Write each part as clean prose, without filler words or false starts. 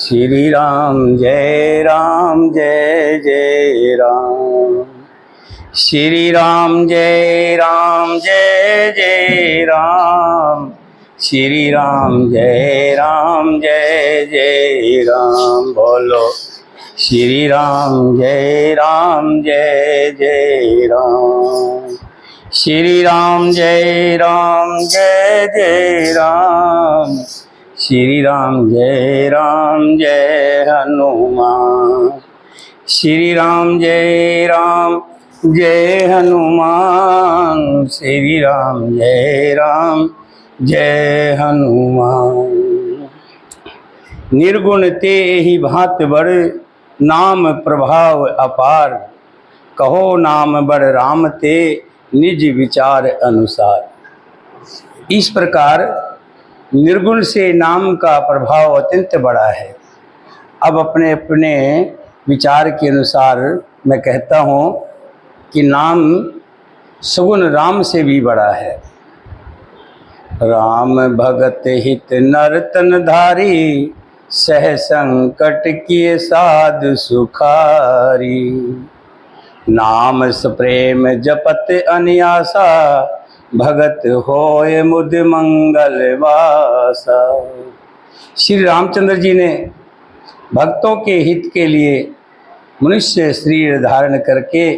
श्री राम जय जय राम। श्री राम जय जय राम। श्री राम जय जय राम। बोलो श्री राम जय जय राम। श्री राम जय जय राम। श्री राम जय हनुमान। श्री राम जय हनुमान। श्री राम जय हनुमान। निर्गुण ते ही भांत बड़, नाम प्रभाव अपार। कहो नाम बड़ राम ते, निज विचार अनुसार। इस प्रकार निर्गुण से नाम का प्रभाव अत्यंत बड़ा है। अब अपने अपने विचार के अनुसार मैं कहता हूँ कि नाम सगुण राम से भी बड़ा है। राम भगत हित नरतन धारी, सह संकट किए साधु सुखारी। नाम सप्रेम जपत अनियासा, भगत होय मुद मंगल वासा। श्री रामचंद्र जी ने भक्तों के हित के लिए मनुष्य शरीर धारण करके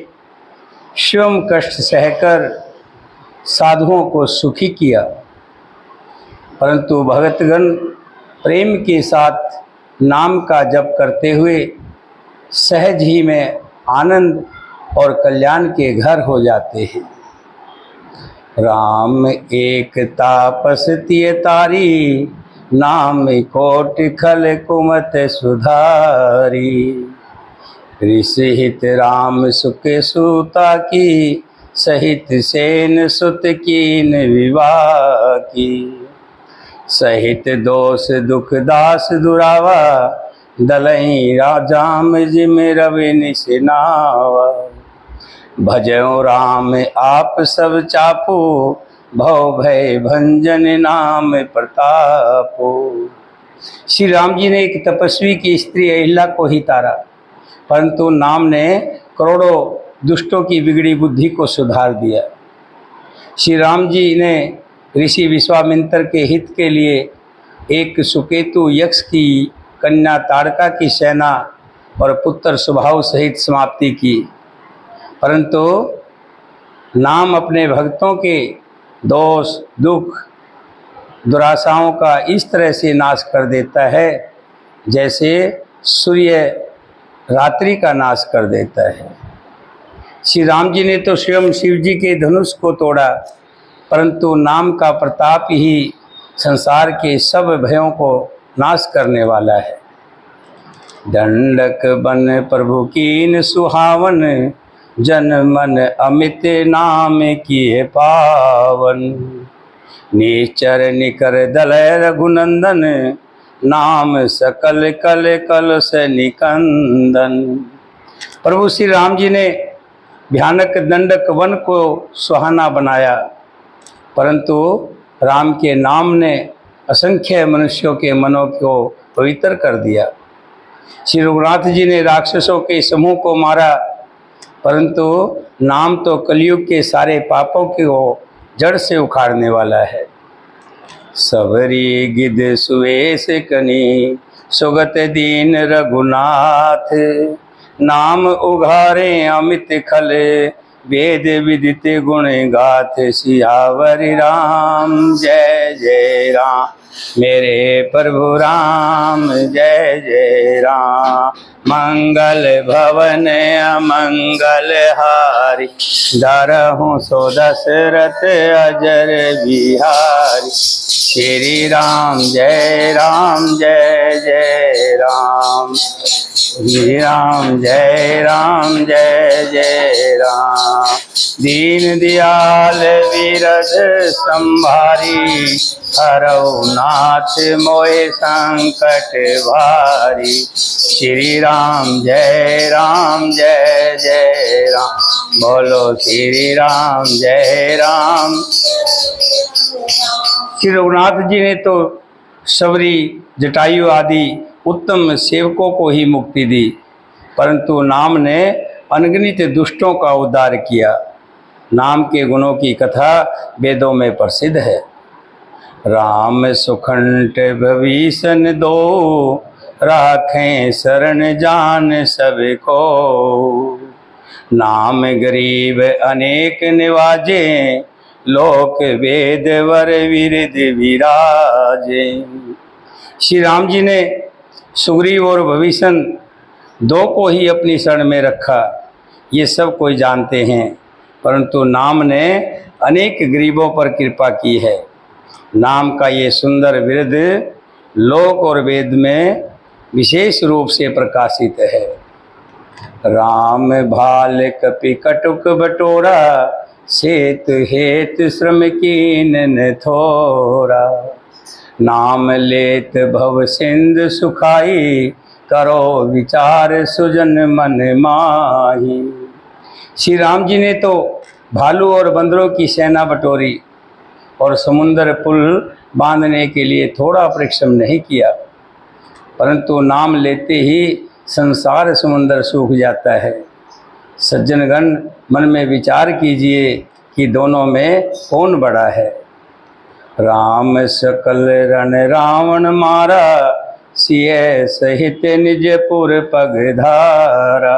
स्वयं कष्ट सहकर साधुओं को सुखी किया, परंतु भगतगण प्रेम के साथ नाम का जप करते हुए सहज ही में आनंद और कल्याण के घर हो जाते हैं। राम एक तापस तिय तारी, नाम कोट खल कुमत सुधारी। ऋषि हित राम सुख सूता की, सहित सेन सुत कीन विवाह की। सहित दोष दुख दास दुरावा, दलई राजाम जिम रवि निसनावा। भजो राम आप सब चापो, भव भय भंजन नाम प्रतापो। श्री राम जी ने एक तपस्वी की स्त्री अहिल्या को ही तारा, परंतु नाम ने करोड़ों दुष्टों की बिगड़ी बुद्धि को सुधार दिया। श्री राम जी ने ऋषि विश्वामित्र के हित के लिए एक सुकेतु यक्ष की कन्या ताड़का की सेना और पुत्र स्वभाव सहित समाप्ति की, परंतु नाम अपने भक्तों के दोष दुख दुराशाओं का इस तरह से नाश कर देता है जैसे सूर्य रात्रि का नाश कर देता है। श्री राम जी ने तो स्वयं शिव जी के धनुष को तोड़ा, परंतु नाम का प्रताप ही संसार के सब भयों को नाश करने वाला है। दंडक बन प्रभु कीन सुहावन, जन मन अमित नाम किए पावन। निचर निकर दलय रघुनंदन, नाम सकल कल कल से निकंदन। प्रभु श्री राम जी ने भयानक दंडक वन को सुहाना बनाया, परंतु राम के नाम ने असंख्य मनुष्यों के मनों को पवित्र कर दिया। श्री रघुनाथ जी ने राक्षसों के समूह को मारा, परंतु नाम तो कलयुग के सारे पापों को जड़ से उखाड़ने वाला है। सबरी गिद सुवेश कनी, सुगत दीन रघुनाथ। नाम उघारे अमित खल, वेद विदित गुण गाथ। सियावर राम जय राम, मेरे प्रभु राम जय राम। मंगल भवन अमंगल हारी, डरहूँ सो दशरथ अजर बिहारी। श्री राम जय जय राम। श्री राम जय जय राम। दीन दयाल विरध संभारी, हरौ नाथ मोहे संकट भारी। श्री राम जय जय राम। बोलो श्री राम जय राम। श्री रघुनाथ जी ने तो सबरी जटायु आदि उत्तम सेवकों को ही मुक्ति दी, परंतु नाम ने अनगिनत दुष्टों का उद्धार किया। नाम के गुणों की कथा वेदों में प्रसिद्ध है। राम सुखंठ भविष्य दो, राखें शरण जान सबको। नाम गरीब अनेक निवाजे, लोक वेद वर विरद विराजे। श्री राम जी ने सुग्रीव और भविष्य दो को ही अपनी शरण में रखा, ये सब कोई जानते हैं, परंतु नाम ने अनेक गरीबों पर कृपा की है। नाम का ये सुंदर विरद लोक और वेद में विशेष रूप से प्रकाशित है। राम भाल कपि कटुक बटोरा, सेत हेत श्रम कीन थोरा। नाम लेत भव सिंध सुखाई, करो विचार सुजन मन माही। श्री राम जी ने तो भालू और बंदरों की सेना बटोरी और समुद्र पुल बांधने के लिए थोड़ा परिश्रम नहीं किया, परंतु नाम लेते ही संसार समुद्र सूख जाता है। सज्जनगण, मन में विचार कीजिए कि दोनों में कौन बड़ा है। राम सकल रण रावण मारा, सिय सहित निजपुर पगधारा।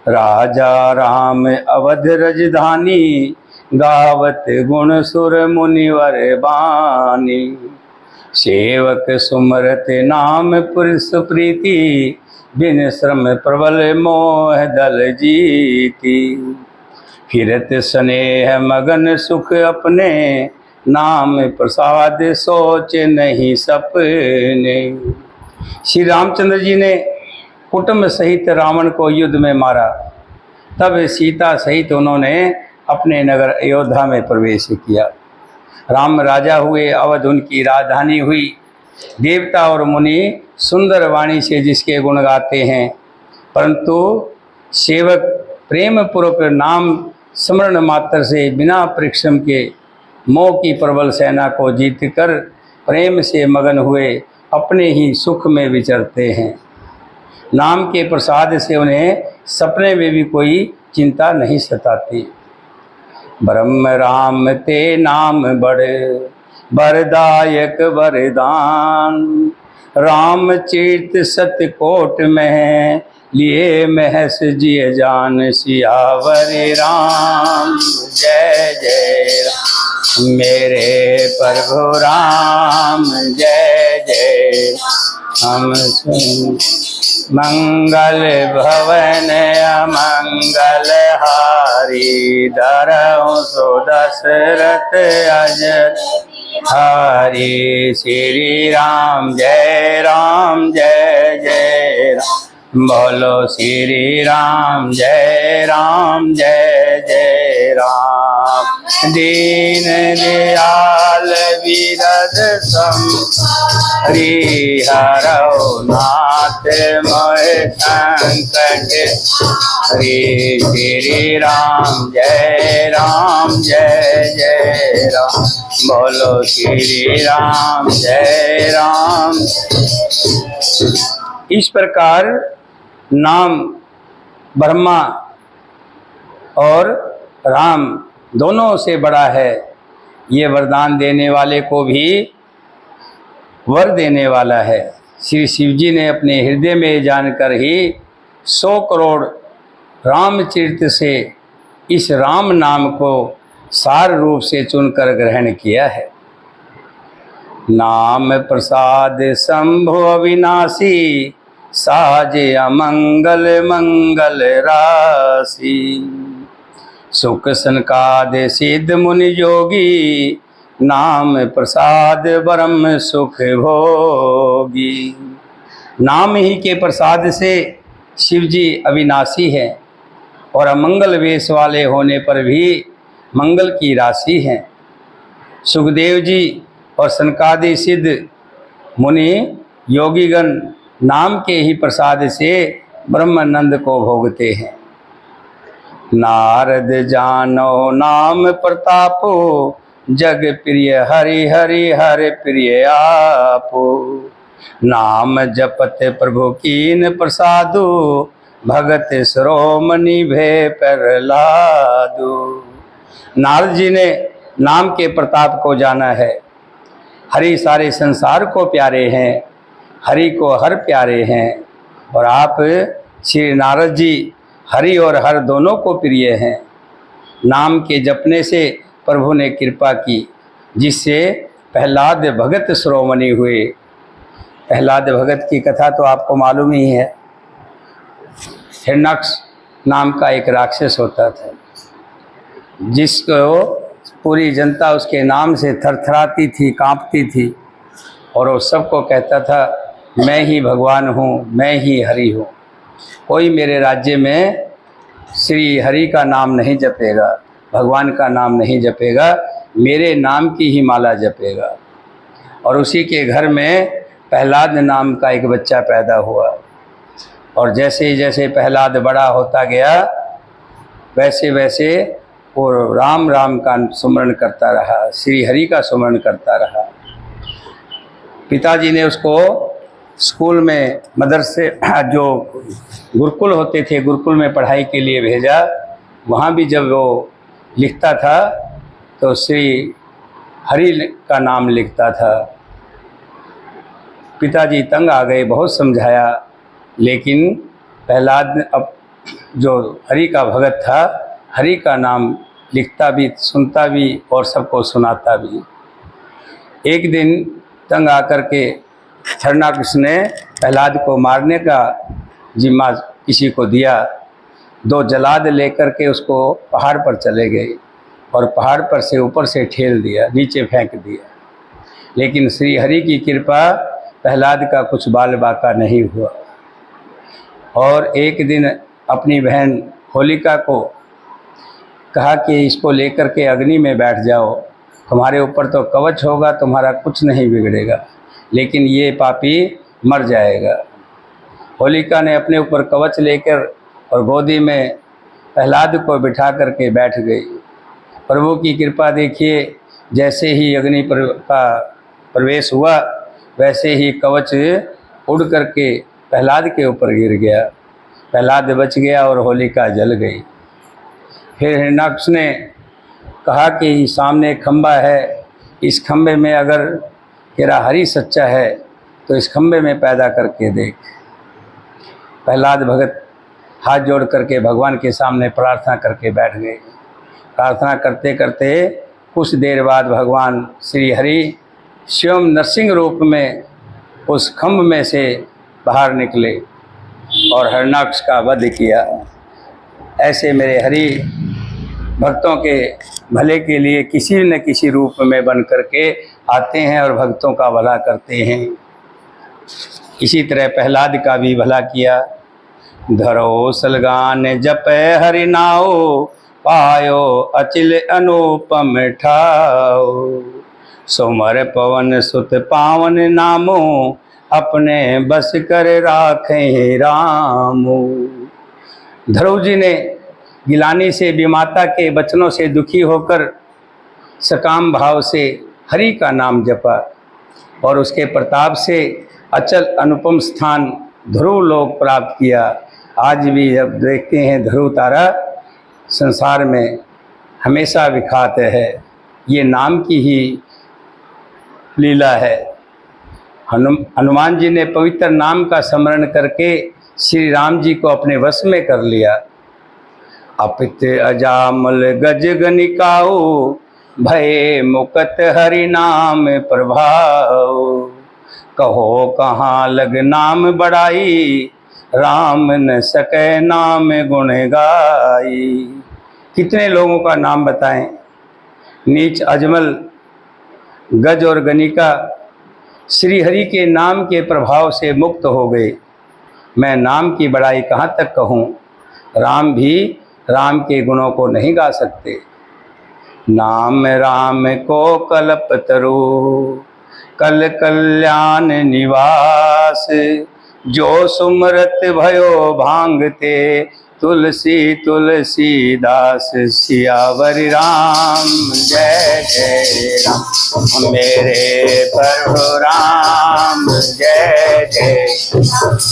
राजा राम अवध रजधानी, गावत गुण सुर मुनिवर बानी। सेवक सुमरत नाम पुरुष प्रीति, बिन श्रम प्रबल मोह दल जीती। फिरत स्नेह मगन सुख अपने, नाम प्रसाद सोच नहीं सपने। श्री रामचंद्र जी ने कुटुंब सहित रावण को युद्ध में मारा, तब सीता सहित उन्होंने अपने नगर अयोध्या में प्रवेश किया। राम राजा हुए, अवध उनकी राजधानी हुई। देवता और मुनि सुंदर वाणी से जिसके गुण गाते हैं, परंतु सेवक प्रेम पूर्वक नाम स्मरण मात्र से बिना परिश्रम के मोह की प्रबल सेना को जीतकर प्रेम से मगन हुए अपने ही सुख में विचरते हैं। नाम के प्रसाद से उन्हें सपने में भी कोई चिंता नहीं सताती। ब्रह्म राम ते नाम बड़े, वरदायक वरदान। राम चीत सतकोट में, लिए महस जिय जान सियावर राम। जय जय राम मेरे प्रभु राम, जय जय हम सुन। मंगल भवन अमंगल हारी, धरऊं सो दशरथ अज हारी। श्री राम जय राम, जय जय राम। बोलो श्री राम जय राम, जय जय राम। दीन दयाल विरद सम, हरौ नाथ मोह संकट। श्री राम जय राम, जय जय राम। बोलो श्री राम जय राम। इस प्रकार नाम ब्रह्मा और राम दोनों से बड़ा है। ये वरदान देने वाले को भी वर देने वाला है। श्री शिव जी ने अपने हृदय में जानकर ही 100 करोड़ रामचरित से इस राम नाम को सार रूप से चुनकर ग्रहण किया है। नाम प्रसाद शंभु अविनाशी, साजे अमंगल मंगल राशि। सुख सनकाद सिद्ध मुनि योगी, नाम प्रसाद ब्रह्म सुख भोगी। नाम ही के प्रसाद से शिव जी अविनाशी है और अमंगल वेश वाले होने पर भी मंगल की राशि हैं। सुखदेव जी और सनकादि सिद्ध मुनि योगीगण नाम के ही प्रसाद से ब्रह्मानंद को भोगते हैं। नारद जानो नाम प्रतापो, जग प्रिय हरि हरि हर प्रिय आपो। नाम जपत प्रभु कीन प्रसादु, भगत शिरोमणि भय प्रहलादु। नारद जी ने नाम के प्रताप को जाना है। हरि सारे संसार को प्यारे हैं, हरि को हर प्यारे हैं। और आप श्री नारद जी हरि और हर दोनों को प्रिय हैं। नाम के जपने से प्रभु ने कृपा की, जिससे प्रहलाद भगत शिरोमणि हुए। प्रहलाद भगत की कथा तो आपको मालूम ही है। हिरण्यक्ष नाम का एक राक्षस होता था, जिसको पूरी जनता उसके नाम से थरथराती थी, कांपती थी। और वो सबको कहता था, मैं ही भगवान हूँ, मैं ही हरि हूँ। कोई मेरे राज्य में श्री हरि का नाम नहीं जपेगा, भगवान का नाम नहीं जपेगा, मेरे नाम की ही माला जपेगा। और उसी के घर में प्रहलाद नाम का एक बच्चा पैदा हुआ। और जैसे जैसे प्रहलाद बड़ा होता गया, वैसे वैसे वो राम राम का सुमरण करता रहा, श्री हरि का सुमरण करता रहा। पिताजी ने उसको स्कूल में, मदरसे, जो गुरुकुल होते थे, गुरुकुल में पढ़ाई के लिए भेजा। वहाँ भी जब वो लिखता था तो श्री हरि का नाम लिखता था। पिताजी तंग आ गए, बहुत समझाया, लेकिन प्रहलाद अब जो हरि का भगत था, हरि का नाम लिखता भी, सुनता भी और सबको सुनाता भी। एक दिन तंग आकर के हिरण्यकश्यप ने प्रहलाद को मारने का जिम्मा किसी को दिया। 2 जलाद लेकर के उसको पहाड़ पर चले गए और पहाड़ पर से ऊपर से ठेल दिया, नीचे फेंक दिया। लेकिन श्री हरि की कृपा, प्रहलाद का कुछ बाल बाका नहीं हुआ। और एक दिन अपनी बहन होलिका को कहा कि इसको लेकर के अग्नि में बैठ जाओ, तुम्हारे ऊपर तो कवच होगा, तुम्हारा कुछ नहीं बिगड़ेगा, लेकिन ये पापी मर जाएगा। होलिका ने अपने ऊपर कवच लेकर और गोदी में प्रहलाद को बिठा करके बैठ गई। प्रभु की कृपा देखिए, जैसे ही अग्नि का प्रवेश हुआ, वैसे ही कवच उड़ करके प्रहलाद के ऊपर गिर गया। प्रहलाद बच गया और होलिका जल गई। फिर हिरण्यकश्यप ने कहा कि सामने खंबा है, इस खंबे में अगर तेरा हरि सच्चा है तो इस खंबे में पैदा करके देख। प्रहलाद भगत हाथ जोड़ करके भगवान के सामने प्रार्थना करके बैठ गए। प्रार्थना करते करते कुछ देर बाद भगवान श्री हरि स्वयं नरसिंह रूप में उस खंभ में से बाहर निकले और हिरण्यकश्यप का वध किया। ऐसे मेरे हरि भक्तों के भले के लिए किसी न किसी रूप में बन करके आते हैं और भक्तों का भला करते हैं। इसी तरह प्रहलाद का भी भला किया। धरो सलगान जपै हरि नाओ, पायो अचिल अनुपम ठाओ। सोमर पवन सुत पावन नामो, अपने बस कर राखें रामो। ध्रुव जी ने गिलानी से विमाता के वचनों से दुखी होकर सकाम भाव से हरि का नाम जपा और उसके प्रताप से अचल अनुपम स्थान ध्रुव लोक प्राप्त किया। आज भी जब देखते हैं ध्रुव तारा संसार में हमेशा विख्यात है। ये नाम की ही लीला है। हनुमान जी ने पवित्र नाम का स्मरण करके श्री राम जी को अपने वश में कर लिया। अपित अजामल गज गनिकाओ, भय मुकत हरि नाम प्रभाव। कहो कहाँ लग नाम बढ़ाई, राम न सके नाम गुण गाई। कितने लोगों का नाम बताएं। नीच अजमल गज और गनिका श्री हरि के नाम के प्रभाव से मुक्त हो गए। मैं नाम की बड़ाई कहाँ तक कहूँ। राम भी राम के गुणों को नहीं गा सकते। नाम राम को कल्पतरु, कल कल्याण निवास। जो सुमरत भयो भांगते, तुलसी तुलसीदास सियावर राम जय जय राम। मेरे प्रभु राम जय जय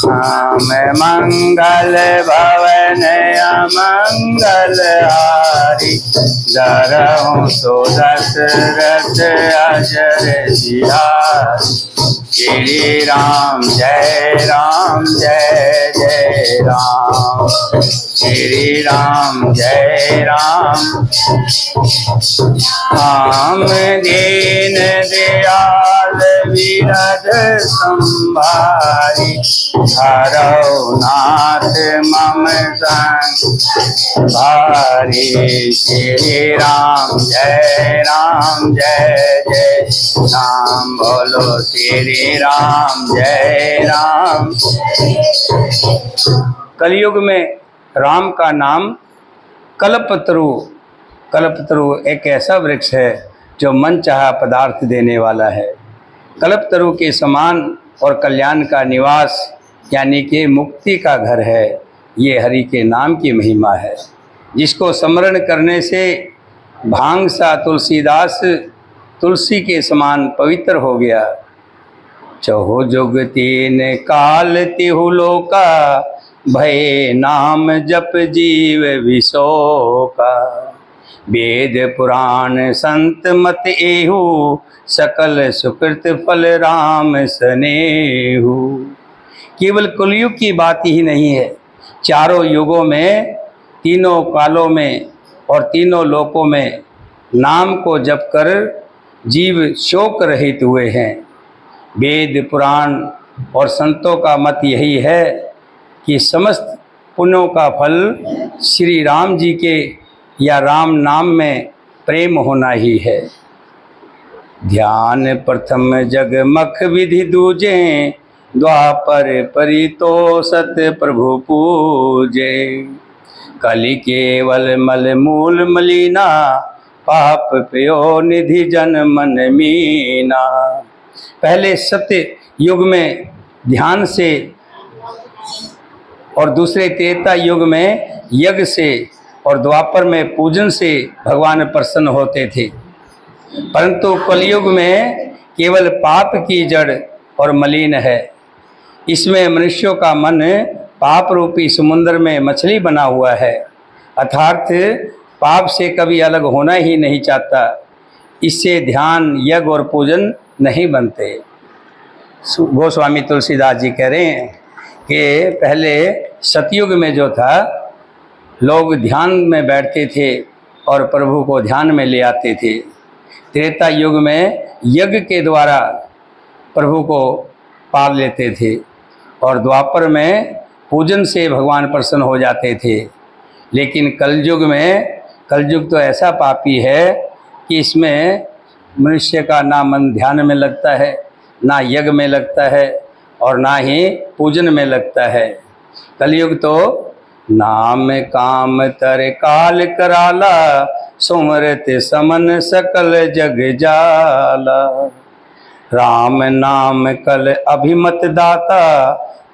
राम। मंगल भवन अमंगल हारी धरहूँ तो दशरथ अजर बिहारी। श्री राम जय जय राम। श्री राम जय राम। हम दीन दयाल विरध संभारी हरौ नाथ मम संग भारी। श्री राम जय जय राम। बोलो श्री राम जय राम। कलयुग में राम का नाम कल्पतरु। कल्पतरु एक ऐसा वृक्ष है जो मन चाहा पदार्थ देने वाला है। कल्पतरु के समान और कल्याण का निवास यानी कि मुक्ति का घर है। ये हरि के नाम की महिमा है, जिसको स्मरण करने से भांग सा तुलसीदास तुलसी के समान पवित्र हो गया। चहु जुग तीन काल तिहु लोका भय नाम जप जीव विशोका। वेद पुराण संत मत एहु सकल सुकृत फल राम स्नेहु। केवल कलयुग की बात ही नहीं है, चारों युगों में, तीनों कालों में और तीनों लोकों में नाम को जप कर जीव शोक रहित हुए हैं। वेद पुराण और संतों का मत यही है कि समस्त पुण्यों का फल श्री राम जी के या राम नाम में प्रेम होना ही है। ध्यान प्रथम जगमख विधि दूजे द्वापर परितोषत प्रभु पूजे। कलि केवल मल मूल मलिना पाप प्यो निधि जन मन मीना। पहले सत्य युग में ध्यान से और दूसरे त्रेता युग में यज्ञ से और द्वापर में पूजन से भगवान प्रसन्न होते थे, परंतु कलयुग में केवल पाप की जड़ और मलिन है। इसमें मनुष्यों का मन पाप रूपी समुद्र में मछली बना हुआ है, अर्थात पाप से कभी अलग होना ही नहीं चाहता। इससे ध्यान यज्ञ और पूजन नहीं बनते। गोस्वामी तुलसीदास जी कह रहे हैं कि पहले सतयुग में जो था, लोग ध्यान में बैठते थे और प्रभु को ध्यान में ले आते थे। त्रेता युग में यज्ञ के द्वारा प्रभु को पाल लेते थे और द्वापर में पूजन से भगवान प्रसन्न हो जाते थे। लेकिन कलयुग तो ऐसा पापी है कि इसमें मनुष्य का ना मन ध्यान में लगता है, ना यज्ञ में लगता है और ना ही पूजन में लगता है। कलयुग तो नाम काम तर काल कराला सुमरत समन सकल जग जाला। राम नाम कल अभिमत दाता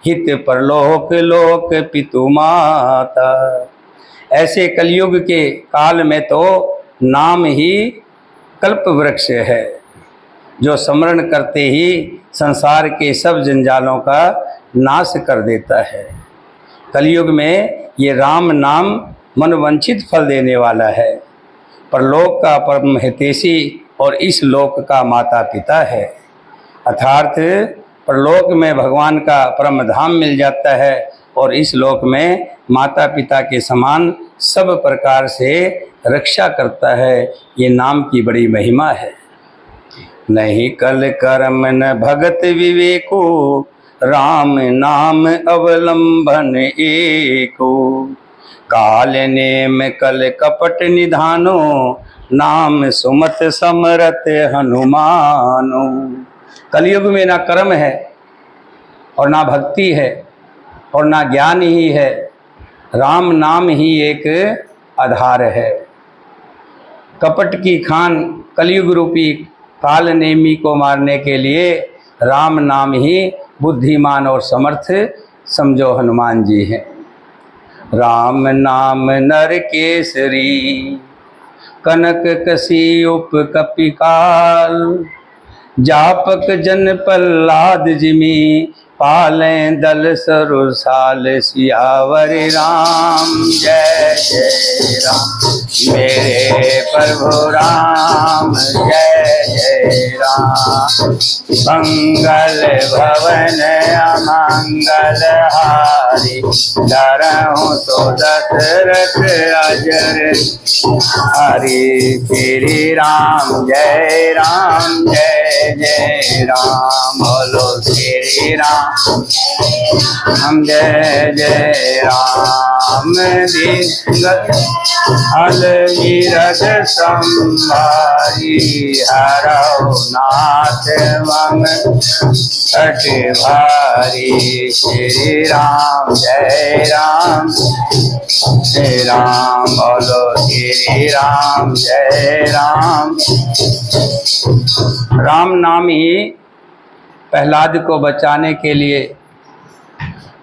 हित परलोक लोक पितु माता। ऐसे कलयुग के काल में तो नाम ही कल्प वृक्ष है, जो स्मरण करते ही संसार के सब जंजालों का नाश कर देता है। कलयुग में ये राम नाम मनवंचित फल देने वाला है, परलोक का परम हितैषी और इस लोक का माता पिता है। अर्थात परलोक में भगवान का परम धाम मिल जाता है और इस लोक में माता पिता के समान सब प्रकार से रक्षा करता है। ये नाम की बड़ी महिमा है। नहीं कल कर्म न भगत विवेको राम नाम अवलंबन एको। काल नेम कल कपट निधानो नाम सुमत समरत हनुमानो। कलयुग में ना कर्म है और ना भक्ति है और ना ज्ञान ही है, राम नाम ही एक आधार है। कपट की खान कलयुग रूपी काल नेमी को मारने के लिए राम नाम ही बुद्धिमान और समर्थ समझो हनुमान जी हैं। राम नाम नर केसरी, कनक कसी उप कपिकाल। जापक जन प्रहलाद जिमि, पालें दल सरुसाल। सियावर राम जय जय राम, मेरे प्रभु राम जय जय राम। मंगल भवन अमंगल हारी, डरहु तो दशरथ अजर। हरि श्री राम जय जय राम, बोलो श्री राम जय जय राम। हल गिरज संभारी, हरौ नाथ मम कट भारी। श्री राम जय राम, बोलो श्री राम जय राम। राम नाम ही प्रहलाद को बचाने के लिए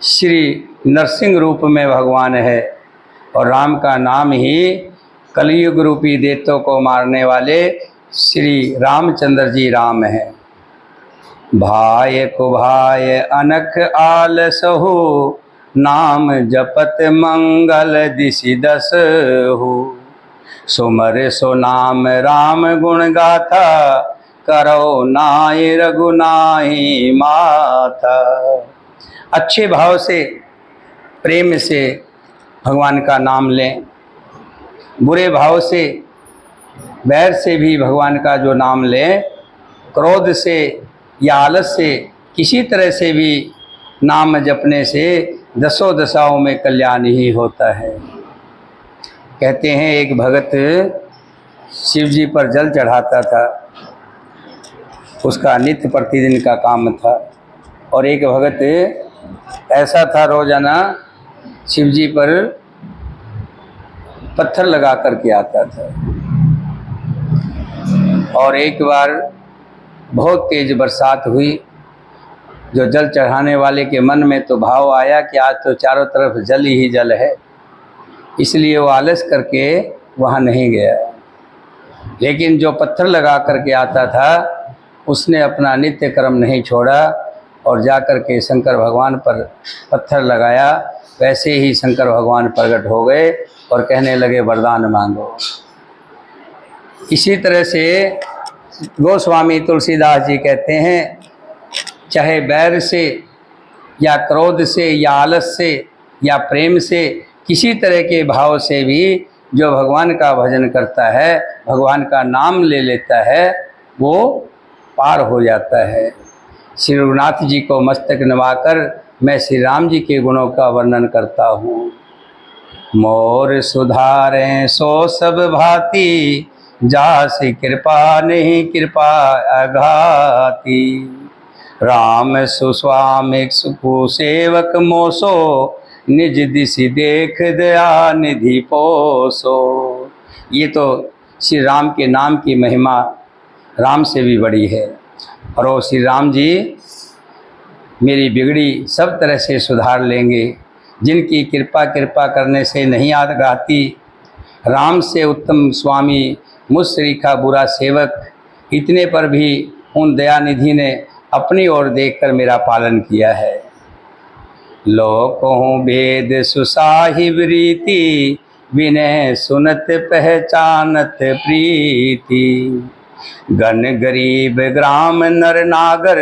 श्री नरसिंह रूप में भगवान है, और राम का नाम ही कलयुग रूपी दैत्यों को मारने वाले श्री रामचंद्र जी राम हैं। भाय कुभाय अनख आलसहु, नाम जपत मंगल दिशि दसहु। सुमर सो नाम राम गुण गाथा, करो नाय रघुनाही माथा। अच्छे भाव से प्रेम से भगवान का नाम लें, बुरे भाव से बैर से भी भगवान का जो नाम लें, क्रोध से या आलस से किसी तरह से भी नाम जपने से दसों दशाओं में कल्याण ही होता है। कहते हैं एक भगत शिव जी पर जल चढ़ाता था, उसका नित्य प्रतिदिन का काम था। और एक भगत ऐसा था, रोजाना शिव जी पर पत्थर लगा करके आता था। और एक बार बहुत तेज बरसात हुई, जो जल चढ़ाने वाले के मन में तो भाव आया कि आज तो चारों तरफ जल ही जल है, इसलिए वो आलस करके वहाँ नहीं गया। लेकिन जो पत्थर लगा करके आता था, उसने अपना नित्य कर्म नहीं छोड़ा और जाकर के शंकर भगवान पर पत्थर लगाया। वैसे ही शंकर भगवान प्रकट हो गए और कहने लगे वरदान मांगो। इसी तरह से गोस्वामी तुलसीदास जी कहते हैं, चाहे बैर से या क्रोध से या आलस से या प्रेम से, किसी तरह के भाव से भी जो भगवान का भजन करता है, भगवान का नाम ले लेता है, वो पार हो जाता है। श्री रघुनाथ जी को मस्तक नवाकर मैं श्री राम जी के गुणों का वर्णन करता हूँ। मोर सुधारें सो सब भांति, जासि कृपा नहीं कृपा अघाती। राम सुस्वामिक सुखु सेवक मोसो, निज दिशि देख दया निधि पोसो। ये तो श्री राम के नाम की महिमा राम से भी बड़ी है। और वो श्री राम जी मेरी बिगड़ी सब तरह से सुधार लेंगे। जिनकी कृपा करने से नहीं आती, राम से उत्तम स्वामी मुझसे का बुरा सेवक, इतने पर भी उन दयानिधि ने अपनी ओर देखकर मेरा पालन किया है। लोकों वेद सुसाहिब रीति, विनय सुनत पहचानत प्रीति। गण गरीब ग्राम नर नागर,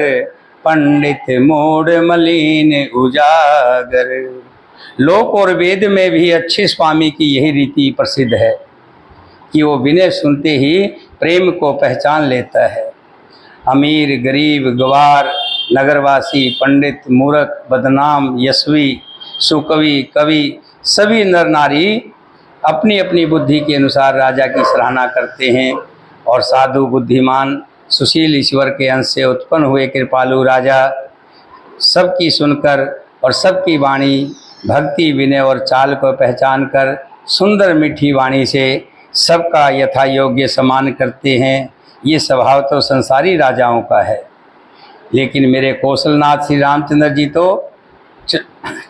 पंडित मूढ़ मलिन उजागर। लोक और वेद में भी अच्छे स्वामी की यही रीति प्रसिद्ध है कि वो विनय सुनते ही प्रेम को पहचान लेता है। अमीर गरीब गवार, नगरवासी, पंडित मूर्ख, बदनाम, यशवी, सुकवि, कवि, सभी नर नारी अपनी अपनी बुद्धि के अनुसार राजा की सराहना करते हैं। और साधु, बुद्धिमान, सुशील ईश्वर के अंश से उत्पन्न हुए कृपालु राजा सबकी सुनकर और सबकी वाणी, भक्ति, विनय और चाल को पहचान कर सुंदर मीठी वाणी से सबका यथा योग्य सम्मान करते हैं। ये स्वभाव तो संसारी राजाओं का है। लेकिन मेरे कौशलनाथ श्री रामचंद्र जी तो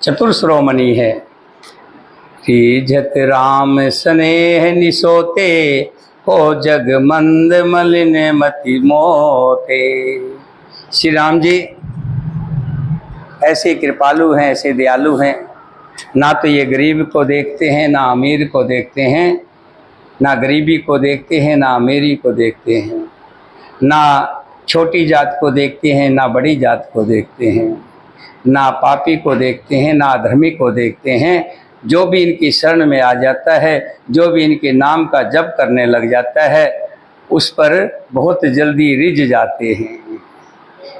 चतुर शिरोमणि है। रीझत राम स्नेह निसोते, हो जग मंद मलिन मति मोते। श्री राम जी ऐसे कृपालु हैं, ऐसे दयालु हैं। ना तो ये गरीब को देखते हैं, ना अमीर को देखते हैं, ना गरीबी को देखते हैं, ना अमीरी को देखते हैं, ना छोटी जात को देखते हैं, ना बड़ी जात को देखते हैं, ना पापी को देखते हैं, ना अधर्मी को देखते हैं। जो भी इनकी शरण में आ जाता है, जो भी इनके नाम का जप करने लग जाता है, उस पर बहुत जल्दी रिझ जाते हैं।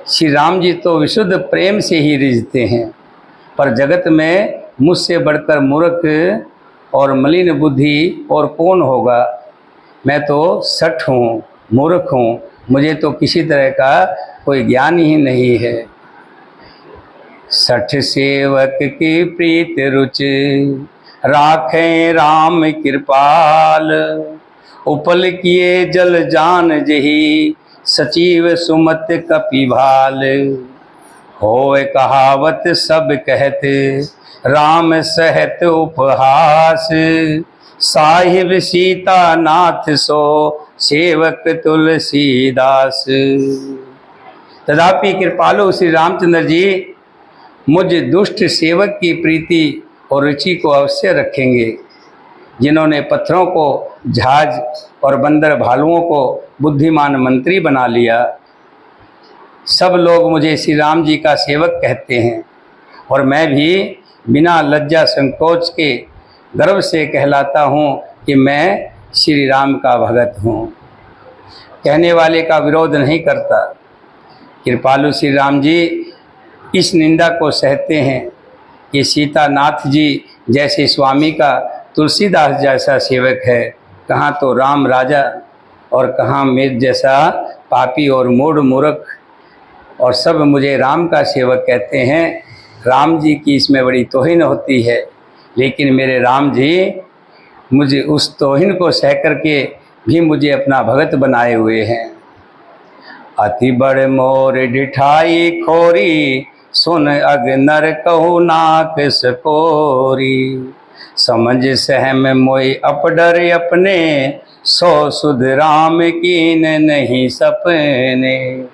श्री राम जी तो विशुद्ध प्रेम से ही रिझते हैं। पर जगत में मुझसे बढ़कर मूर्ख और मलिन बुद्धि और कौन होगा। मैं तो सठ हूँ, मूर्ख हूँ, मुझे तो किसी तरह का कोई ज्ञान ही नहीं है। सठ सेवक की प्रीत रुचि, राखें राम कृपाल। उपल किए जल जान जही, सचिव सुमत कपिभाल। होए कहावत सब कहत, राम सहत उपहास। साहिब सीता नाथ सो, सेवक तुलसीदास। तथापि कृपालु श्री रामचंद्र जी मुझ दुष्ट सेवक की प्रीति और रुचि को अवश्य रखेंगे, जिन्होंने पत्थरों को जहाज और बंदर भालुओं को बुद्धिमान मंत्री बना लिया। सब लोग मुझे श्री राम जी का सेवक कहते हैं और मैं भी बिना लज्जा संकोच के गर्व से कहलाता हूँ कि मैं श्री राम का भगत हूँ। कहने वाले का विरोध नहीं करता। कृपालु श्री राम जी इस निंदा को सहते हैं कि सीतानाथ जी जैसे स्वामी का तुलसीदास जैसा सेवक है, कहाँ तो राम राजा और कहाँ मेरे जैसा पापी और मूढ़ मूर्ख, और सब मुझे राम का सेवक कहते हैं। राम जी की इसमें बड़ी तौहीन होती है, लेकिन मेरे राम जी मुझे उस तौहीन को सह करके भी मुझे अपना भगत बनाए हुए हैं। अति बड़ मोर डिठाई खोरी, सुन अग नर कहु नाक सकोरी। समझ सहम मोई अपडर अपने, सो सुध राम कीन नहीं सपने।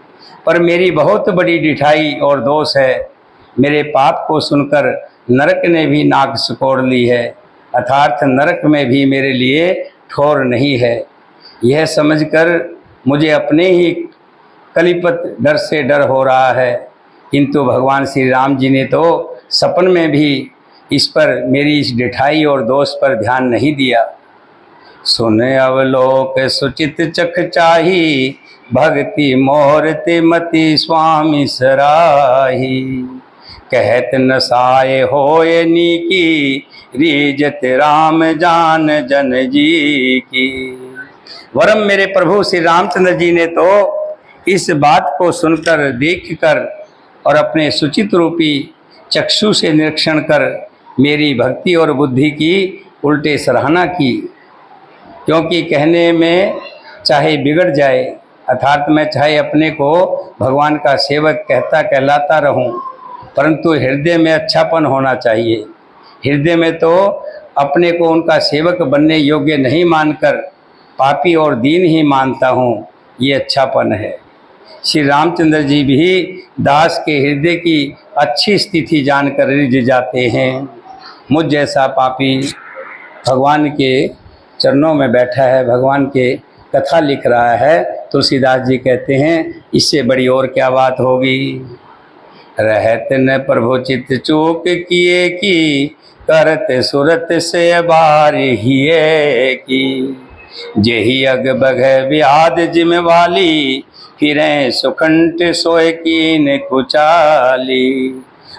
पर मेरी बहुत बड़ी डिठाई और दोष है। मेरे पाप को सुनकर नरक ने भी नाक सिकोड़ ली है, अर्थात नरक में भी मेरे लिए ठौर नहीं है। यह समझकर मुझे अपने ही कलिपत डर से डर हो रहा है, किंतु भगवान श्री राम जी ने तो सपन में भी इस पर, मेरी इस डिठाई और दोष पर ध्यान नहीं दिया। सुन अवलोक सुचित चख चाही, भक्ति मोरति मति स्वामी सराही। कहत नसाए होए नीकी, रीजत राम जान जन जी की। वरम मेरे प्रभु श्री रामचंद्र जी ने तो इस बात को सुनकर, देखकर और अपने सुचित रूपी चक्षु से निरीक्षण कर मेरी भक्ति और बुद्धि की उल्टे सराहना की। क्योंकि कहने में चाहे बिगड़ जाए, अर्थात मैं चाहे अपने को भगवान का सेवक कहलाता रहूं, परंतु हृदय में अच्छापन होना चाहिए। हृदय में तो अपने को उनका सेवक बनने योग्य नहीं मानकर पापी और दीन ही मानता हूँ, ये अच्छापन है। श्री रामचंद्र जी भी दास के हृदय की अच्छी स्थिति जानकर रिझ जाते हैं। मुझ जैसा पापी भगवान के चरणों में बैठा है, भगवान के कथा लिख रहा है। तुलसीदास जी कहते हैं इससे बड़ी और क्या बात होगी। रहत न प्रभु चित चूक किए की, करत सुरत से बार हिए की। जेहि अग बघ व्याध जिम वाली, फिरें सुखंट सोए कीन कुचाली।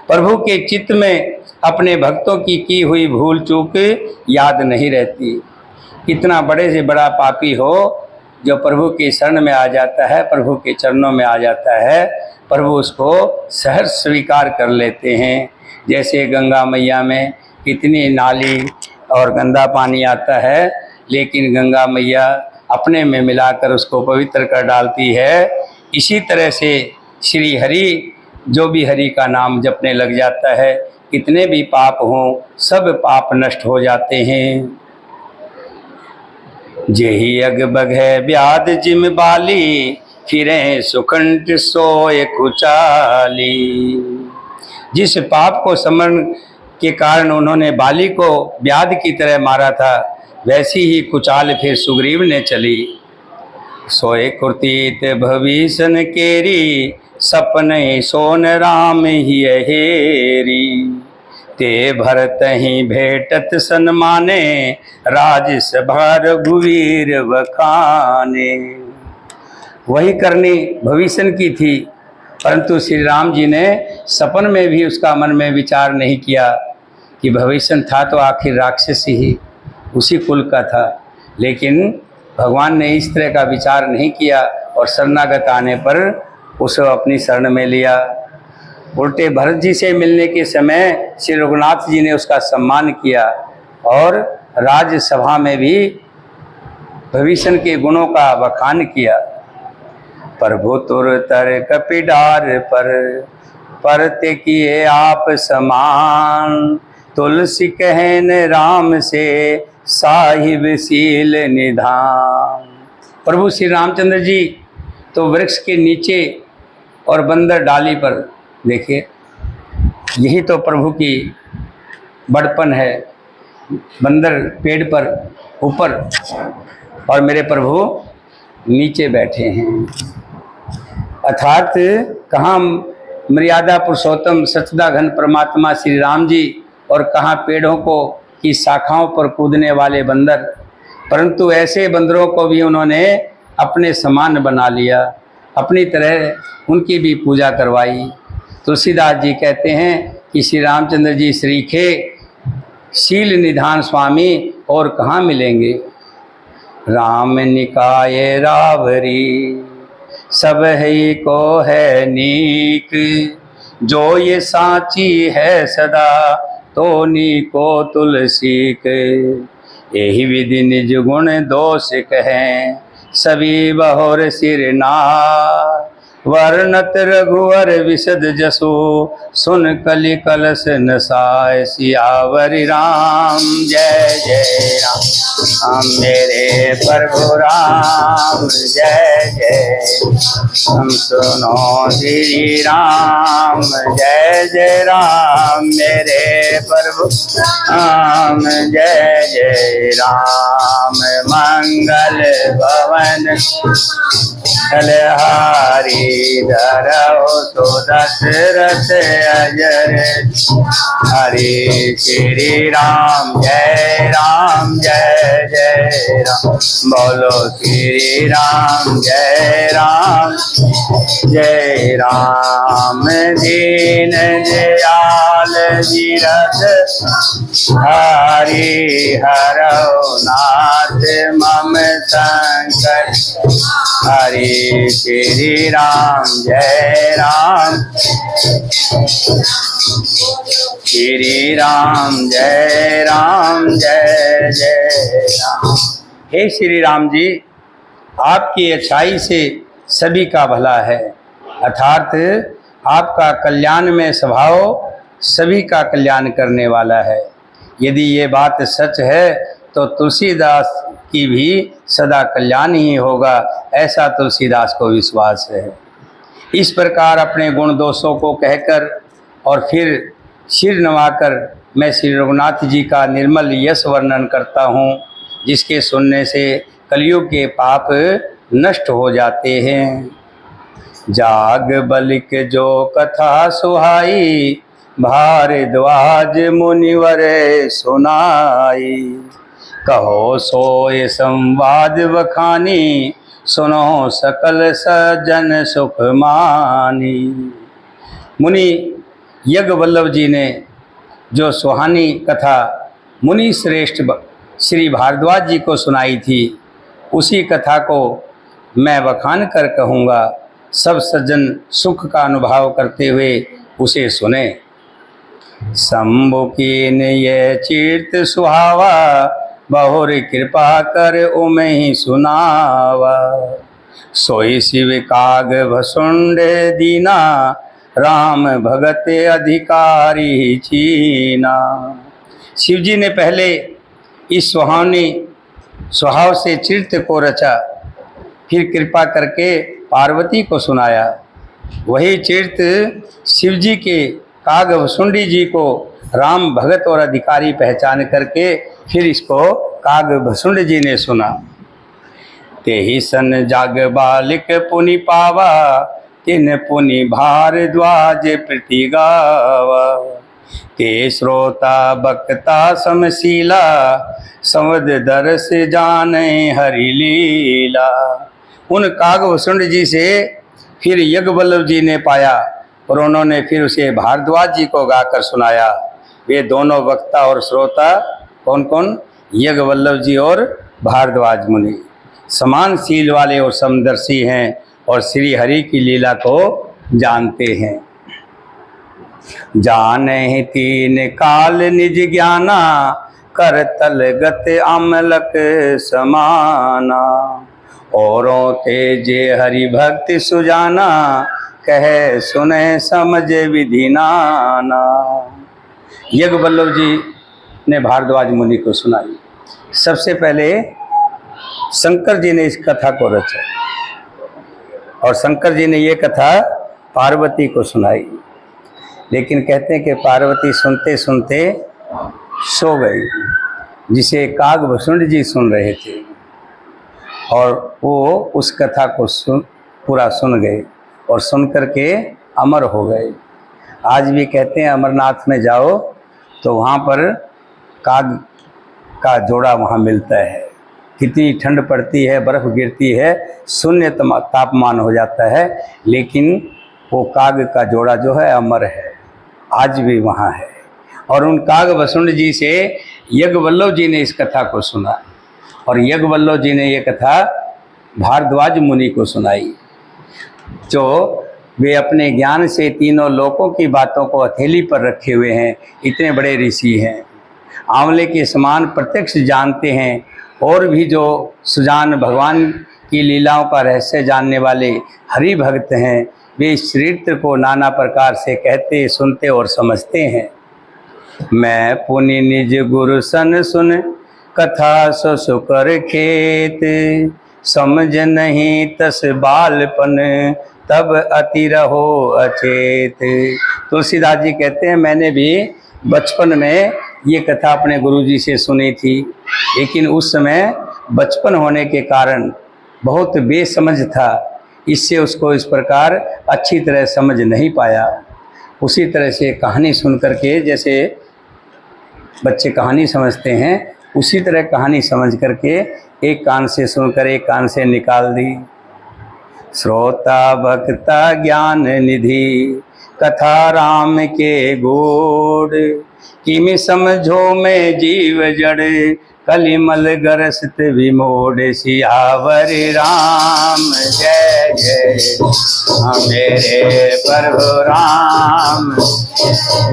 प्रभु के चित्त में अपने भक्तों की हुई भूल चूक याद नहीं रहती। कितना बड़े से बड़ा पापी हो, जो प्रभु की शरण में आ जाता है, प्रभु के चरणों में आ जाता है, प्रभु उसको सहर्ष स्वीकार कर लेते हैं। जैसे गंगा मैया में कितनी नाली और गंदा पानी आता है, लेकिन गंगा मैया अपने में मिलाकर उसको पवित्र कर डालती है। इसी तरह से श्री हरि जो भी हरि का नाम जपने लग जाता है, कितने भी पाप हों सब पाप नष्ट हो जाते हैं। जेहि अग बघै व्याध जिम बाली, फिरें सुखंठ सोए कुचाली। जिस पाप को स्मरण के कारण उन्होंने बाली को व्याध की तरह मारा था, वैसी ही कुचाल फिर सुग्रीव ने चली। सोए कुर्तीत भविष्य केरी, सपने सोन राम ही हेरी। ते भरत ही भेटत सन्माने, राजसभा रघुवीर बखाने। वही करनी भविष्य की थी, परंतु श्री राम जी ने सपन में भी उसका मन में विचार नहीं किया कि भविष्य था तो आखिर राक्षस ही उसी कुल का था। लेकिन भगवान ने इस तरह का विचार नहीं किया और शरणागत आने पर उसे अपनी शरण में लिया। उल्टे भरत जी से मिलने के समय श्री रघुनाथ जी ने उसका सम्मान किया और राज्यसभा में भी भविष्य के गुणों का बखान किया। प्रभु तुर तर कपिडार पर ते किए आप समान, तुलसी कहन राम से साहिब सील निधान। प्रभु श्री रामचंद्र जी तो वृक्ष के नीचे और बंदर डाली पर, देखिए यही तो प्रभु की बड़पन है। बंदर पेड़ पर ऊपर और मेरे प्रभु नीचे बैठे हैं। अर्थात कहाँ मर्यादा पुरुषोत्तम सचदा घन परमात्मा श्री राम जी और कहाँ पेड़ों को की शाखाओं पर कूदने वाले बंदर, परंतु ऐसे बंदरों को भी उन्होंने अपने समान बना लिया, अपनी तरह उनकी भी पूजा करवाई। तुलसीदास जी कहते हैं कि श्री रामचंद्र जी श्रीखे शील निधान स्वामी और कहाँ मिलेंगे। राम निकाये रावरी, सब ही को है नीक, जो ये साची है सदा तो नीको तुलसी के। यही विधि निज गुण दोष कहें, सभी बहुर सिर नार। वर्णत रघुवर विशद जसो, सुन कलि कलश नसाय। सियावरि राम जय जय राम, मेरे प्रभु राम जय जय। हम सुनो श्री राम जय जय राम, मेरे प्रभु राम जय जय राम। मंगल भवन कलहारी, धरौ तो दशरथ अजर। हरे श्री राम जय जय राम, बोलो श्री राम जय राम। दीन दयाल जीरथ हरि, हरौ नाथ मम संकट। हरे श्री राम जय श्री राम जय जय राम। हे श्री राम जी, आपकी अच्छाई से सभी का भला है, अर्थात आपका कल्याण में स्वभाव सभी का कल्याण करने वाला है। यदि ये बात सच है तो तुलसीदास की भी सदा कल्याण ही होगा, ऐसा तुलसीदास को विश्वास है। इस प्रकार अपने गुण दोषों को कहकर और फिर सिर नवाकर मैं श्री रघुनाथ जी का निर्मल यश वर्णन करता हूँ, जिसके सुनने से कलयुग के पाप नष्ट हो जाते हैं। जाग बलिक जो कथा सुहाई, भारद्वाज मुनिवर सुनाई। कहो सोए संवाद बखानी, सुनो सकल सज्जन सुख मानी। मुनि यज्ञ वल्लभ जी ने जो सुहानी कथा मुनि श्रेष्ठ श्री भारद्वाज जी को सुनाई थी, उसी कथा को मैं बखान कर कहूँगा। सब सज्जन सुख का अनुभव करते हुए उसे सुने। शंभु कीन ये चीर्त सुहावा, बहुर कृपा कर उमहि सुनावा। सोई शिव काग भसुंड दीना, राम भगत अधिकारी चीना। शिव जी ने पहले इस सुहावनी स्वभाव से चरित्र को रचा, फिर कृपा करके पार्वती को सुनाया। वही चरित्र शिव जी के कागभुसुंडी जी को राम भगत और अधिकारी पहचान करके फिर इसको कागभुसुंड जी ने सुना। तेहि सन जाग बालिक पुनि पावा, तिन पुनि भारद्वाज प्रति गावा। ते श्रोता बक्ता समशीला, संवद दरस जाने हरि लीला। उन कागभुसुंड जी से फिर यज्ञवल्लभ जी ने पाया और उन्होंने फिर उसे भारद्वाज जी को गाकर सुनाया। वे दोनों वक्ता और श्रोता कौन कौन? यज्ञवल्लभ जी और भारद्वाज मुनि समान शील वाले और समदर्शी हैं और श्री हरि की लीला को जानते हैं। जाने तीन काल निज ज्ञाना, कर तल गत अमलक समाना। औरों तेजे हरि भक्ति सुजाना, कहे सुने समझ विधि नाना। यज्ञवल्लभ जी ने भारद्वाज मुनि को सुनाई। सबसे पहले शंकर जी ने इस कथा को रचा और शंकर जी ने ये कथा पार्वती को सुनाई। लेकिन कहते हैं कि पार्वती सुनते सुनते सो गई, जिसे कागभुसुंड जी सुन रहे थे और वो उस कथा को पूरा सुन गए और सुन करके अमर हो गए। आज भी कहते हैं अमरनाथ में जाओ तो वहाँ पर काग का जोड़ा वहाँ मिलता है। कितनी ठंड पड़ती है, बर्फ़ गिरती है, शून्य तापमान हो जाता है, लेकिन वो काग का जोड़ा जो है अमर है, आज भी वहाँ है। और उन कागभुसुंड जी से यज्ञवल्लभ जी ने इस कथा को सुना और यज्ञवल्लभ जी ने ये कथा भारद्वाज मुनि को सुनाई, जो वे अपने ज्ञान से तीनों लोकों की बातों को हथेली पर रखे हुए हैं। इतने बड़े ऋषि हैं, आंवले के समान प्रत्यक्ष जानते हैं और भी जो सुजान भगवान की लीलाओं का रहस्य जानने वाले हरि भक्त हैं, वे इस चरित्र को नाना प्रकार से कहते, सुनते और समझते हैं। मैं पुनि निज गुरु सन सुन, कथा सो सुकर खेत। समझ नहीं तस बालपन, तब अति रहो अचेत। तुलसीदास जी कहते हैं मैंने भी बचपन में ये कथा अपने गुरुजी से सुनी थी, लेकिन उस समय बचपन होने के कारण बहुत बेसमझ था, इससे उसको इस प्रकार अच्छी तरह समझ नहीं पाया। उसी तरह से कहानी सुन करके, जैसे बच्चे कहानी समझते हैं, उसी तरह कहानी समझ करके एक कान से सुनकर एक कान से निकाल दी। श्रोता भक्ता ज्ञान निधि, कथा राम के गोड़। किमि समझो में जीव जड़, कलिमल गरसत विमोड़। सियावर राम जय जय, मेरे प्रभु राम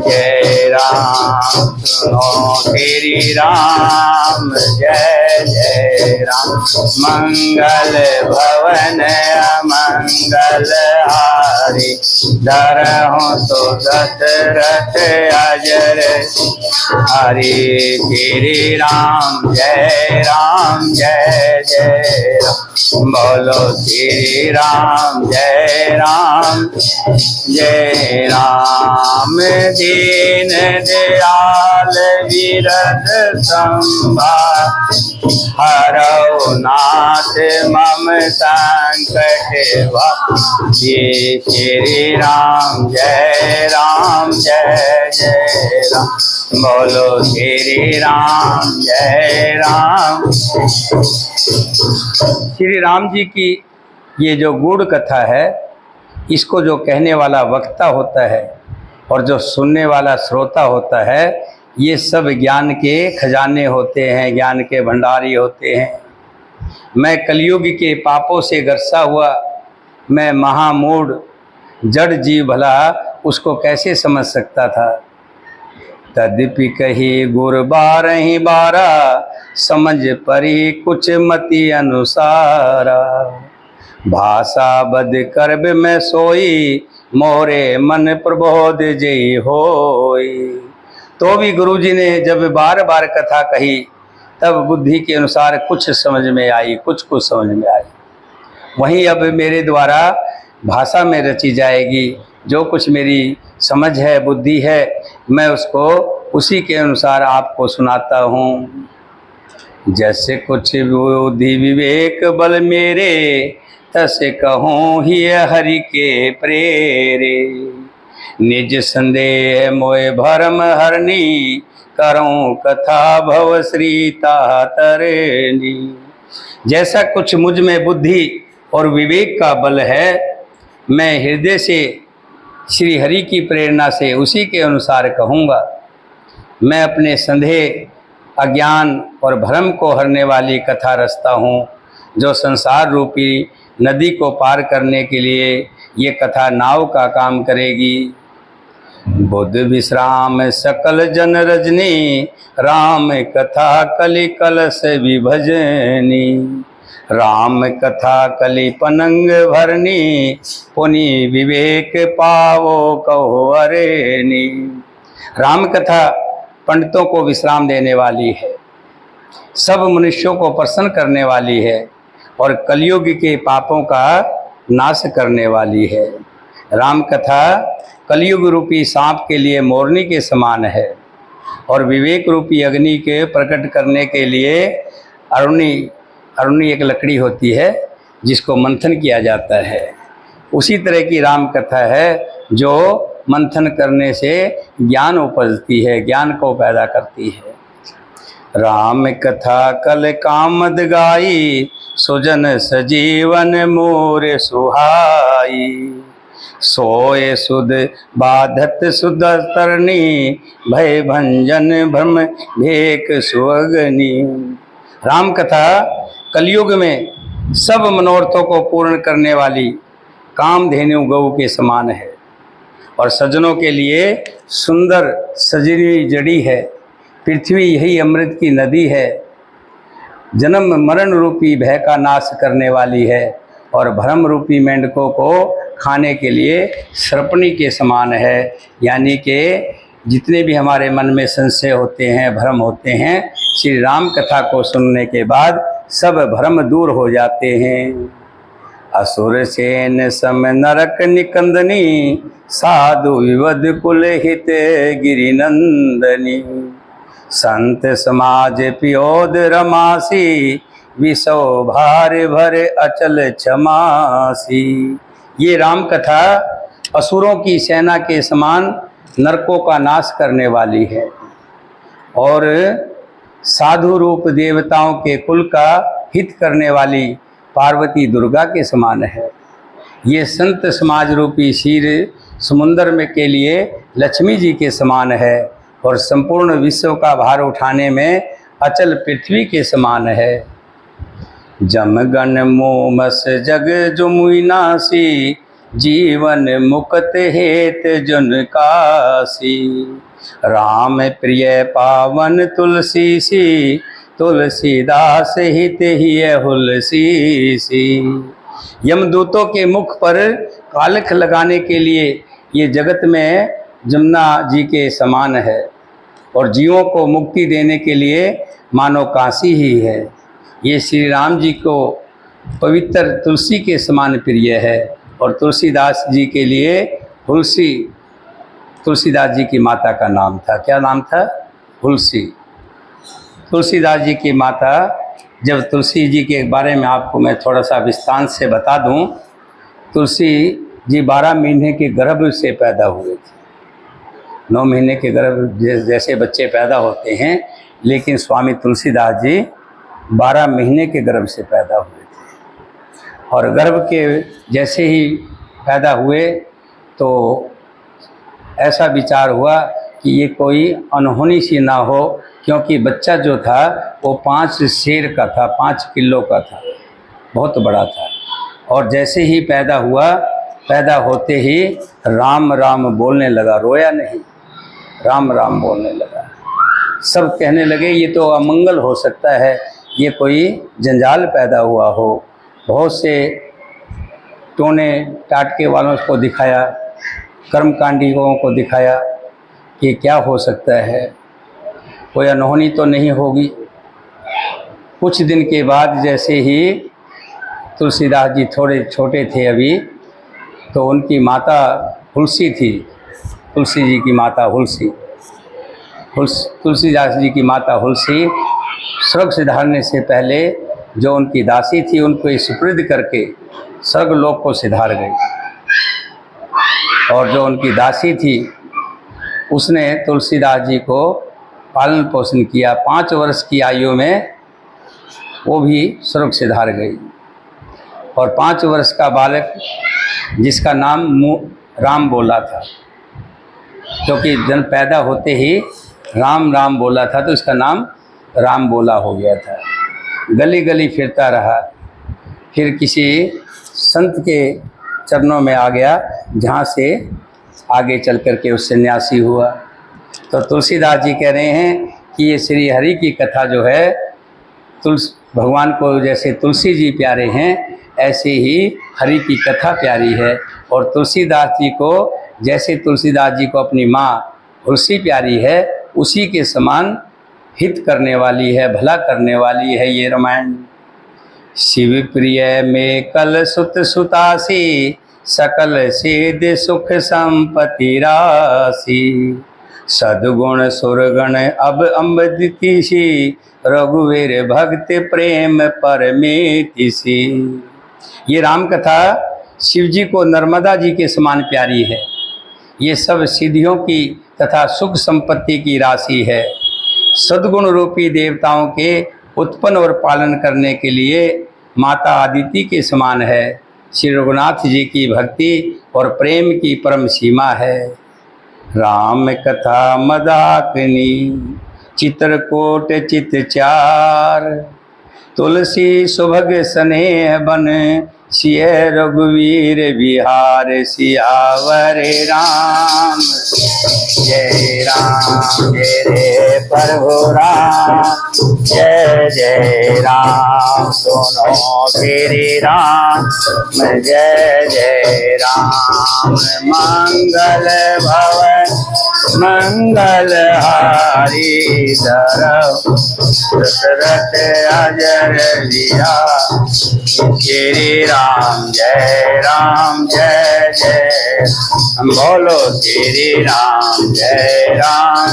जय राम। सुनो तेरी राम जय जय राम। मंगल भवन अमंगल हारी, धरहु तो दशरथ अजर। हरि तेरी राम जय जय राम। बोलो श्री राम जय राम। दीन दयाल विरद संभार, हरौ नाथ मम संकट भार। श्री राम जय जय राम। बोलो श्री राम जय राम। श्री राम जी की ये जो गूढ़ कथा है, इसको जो कहने वाला वक्ता होता है और जो सुनने वाला श्रोता होता है, ये सब ज्ञान के खजाने होते हैं, ज्ञान के भंडारी होते हैं। मैं कलयुग के पापों से ग्रसा हुआ, मैं महामूढ़ जड़ जीव भला उसको कैसे समझ सकता था। तद्यपि कही गुर बारहि बारा, समझ परी कुछ मति अनुसारा। भाषा बद करब में सोई, मोरे मन प्रबोध जय होय। तो भी गुरुजी ने जब बार बार कथा कही तब बुद्धि के अनुसार कुछ समझ में आई, कुछ समझ में आई। वहीं अब मेरे द्वारा भाषा में रची जाएगी, जो कुछ मेरी समझ है, बुद्धि है, मैं उसको उसी के अनुसार आपको सुनाता हूँ। जैसे कुछ बुद्धि विवेक बल मेरे, तसे कहूँ ही हरि के प्रेरे। निज संदेह मोय भरम हरनी, करूँ कथा भव श्री तातरनी। जैसा कुछ मुझ में बुद्धि और विवेक का बल है, मैं हृदय से श्री हरि की प्रेरणा से उसी के अनुसार कहूँगा। मैं अपने संदेह, अज्ञान और भ्रम को हरने वाली कथा रचता हूँ, जो संसार रूपी नदी को पार करने के लिए ये कथा नाव का काम करेगी। बुद्ध विश्राम सकल जन रजनी, राम कथा कलि कलश विभजनी। राम कथा कलि पनंग भरनी, पुनि विवेक पावो कहो अरेनी। राम कथा पंडितों को विश्राम देने वाली है, सब मनुष्यों को प्रसन्न करने वाली है और कलयुग के पापों का नाश करने वाली है। राम कथा कलयुग रूपी सांप के लिए मोरनी के समान है और विवेक रूपी अग्नि के प्रकट करने के लिए अरुणी एक लकड़ी होती है जिसको मंथन किया जाता है। उसी तरह की राम कथा है जो मंथन करने से ज्ञान उपजती है, ज्ञान को पैदा करती है। राम कथा कल कामद गाई, सुजन सजीवन मोर सुहाई। सोए सुध बाधत सुध तरनी, भय भंजन भ्रम भेक सुअग्नि। राम कथा कलयुग में सब मनोरथों को पूर्ण करने वाली कामधेनु गौ के समान है और सज्जनों के लिए सुंदर सजनी जड़ी है। पृथ्वी यही अमृत की नदी है, जन्म मरण रूपी भय का नाश करने वाली है और भ्रम रूपी मेंढकों को खाने के लिए सर्पणी के समान है। यानी कि जितने भी हमारे मन में संशय होते हैं, भ्रम होते हैं, श्री राम कथा को सुनने के बाद सब भ्रम दूर हो जाते हैं। असुर सेन सम नरक निकंदनी, साधु विवद कुल हित गिरिनंदनी। संत समाज पियोद रमासी, विसो भार भर अचल क्षमासी। ये राम कथा असुरों की सेना के समान नरकों का नाश करने वाली है और साधु रूप देवताओं के कुल का हित करने वाली पार्वती दुर्गा के समान है। ये संत समाज रूपी क्षीर समुंदर में के लिए लक्ष्मी जी के समान है और संपूर्ण विश्व का भार उठाने में अचल पृथ्वी के समान है। जमगन मोमस जग जुमुनासी, जीवन मुक्त हेत जुन कासी। राम प्रिय पावन तुलसी सी, तुलसीदास हित ही हुलसी सी। यमदूतों के मुख पर कालख लगाने के लिए ये जगत में जमुना जी के समान है और जीवों को मुक्ति देने के लिए मानो काशी ही है। ये श्री राम जी को पवित्र तुलसी के समान प्रिय है और तुलसीदास जी के लिए हुलसी, तुलसीदास जी की माता का नाम था। क्या नाम था? हुलसी। तुलसीदास जी की माता, जब तुलसी जी के बारे में आपको मैं थोड़ा सा विस्तार से बता दूं, तुलसी जी 12 महीने के गर्भ से पैदा हुए थे। 9 महीने के गर्भ जैसे बच्चे पैदा होते हैं, लेकिन स्वामी तुलसीदास जी 12 महीने के गर्भ से पैदा हुए थे और गर्भ के जैसे ही पैदा हुए तो ऐसा विचार हुआ कि ये कोई अनहोनी सी ना हो, क्योंकि बच्चा जो था वो 5 सेर का था, 5 किलो का था, बहुत बड़ा था। और जैसे ही पैदा हुआ, पैदा होते ही राम राम बोलने लगा, रोया नहीं, राम राम बोलने लगा। सब कहने लगे ये तो अमंगल हो सकता है, ये कोई जंजाल पैदा हुआ हो। बहुत से टोने टाटके वालों को दिखाया, कर्मकांडियों को दिखाया कि क्या हो सकता है, कोई अनहोनी तो नहीं होगी। कुछ दिन के बाद जैसे ही तुलसीदास जी थोड़े छोटे थे अभी, तो उनकी माता हुलसी थी, तुलसी जी की माता हुलसी, तुलसीदास जी की माता हुलसी स्वर्ग सिधारने से पहले जो उनकी दासी थी उनको सुपुर्द करके स्वर्ग लोक को सिधार गई। और जो उनकी दासी थी उसने तुलसीदास जी को पालन पोषण किया। 5 वर्ष की आयु में वो भी स्वर्ग सिधार गई। और 5 वर्ष का बालक जिसका नाम राम बोला था, क्योंकि जन पैदा होते ही राम राम बोला था तो इसका नाम राम बोला हो गया था। गली गली फिरता रहा, फिर किसी संत के चरणों में आ गया जहाँ से आगे चल कर के उससे न्यासी हुआ। तो तुलसीदास जी कह रहे हैं कि ये श्री हरि की कथा जो है, भगवान को जैसे तुलसी जी प्यारे हैं ऐसे ही हरि की कथा प्यारी है। और तुलसीदास जी को जैसे तुलसीदास जी को अपनी माँ तुलसी प्यारी है, उसी के समान हित करने वाली है, भला करने वाली है ये रामायण। शिव प्रिय में कल सुत सुतासी, सकल सिद्ध सुख संपत्ति राशि। सद्गुण सुरगण अब अम्बदितिसी, रघुवीर भक्त प्रेम परमेतिसी। ये राम कथा शिव जी को नर्मदा जी के समान प्यारी है। ये सब सिद्धियों की तथा सुख संपत्ति की राशि है। सद्गुण रूपी देवताओं के उत्पन्न और पालन करने के लिए माता आदिति के समान है। श्री रघुनाथ जी की भक्ति और प्रेम की परम सीमा है। राम कथा मदाकिनी, चित्रकूट चित चार। तुलसी सुभग स्नेह बन, सिय रघुवीर बिहार। सियावर राम जय रे प्रभु राम, जय जय राम। सुनो श्री राम जय जय राम। मंगल भवन मंगल हारी, धरम दशरथ अजर लिया। श्री राम जय जय, बोलो श्री राम जय राम।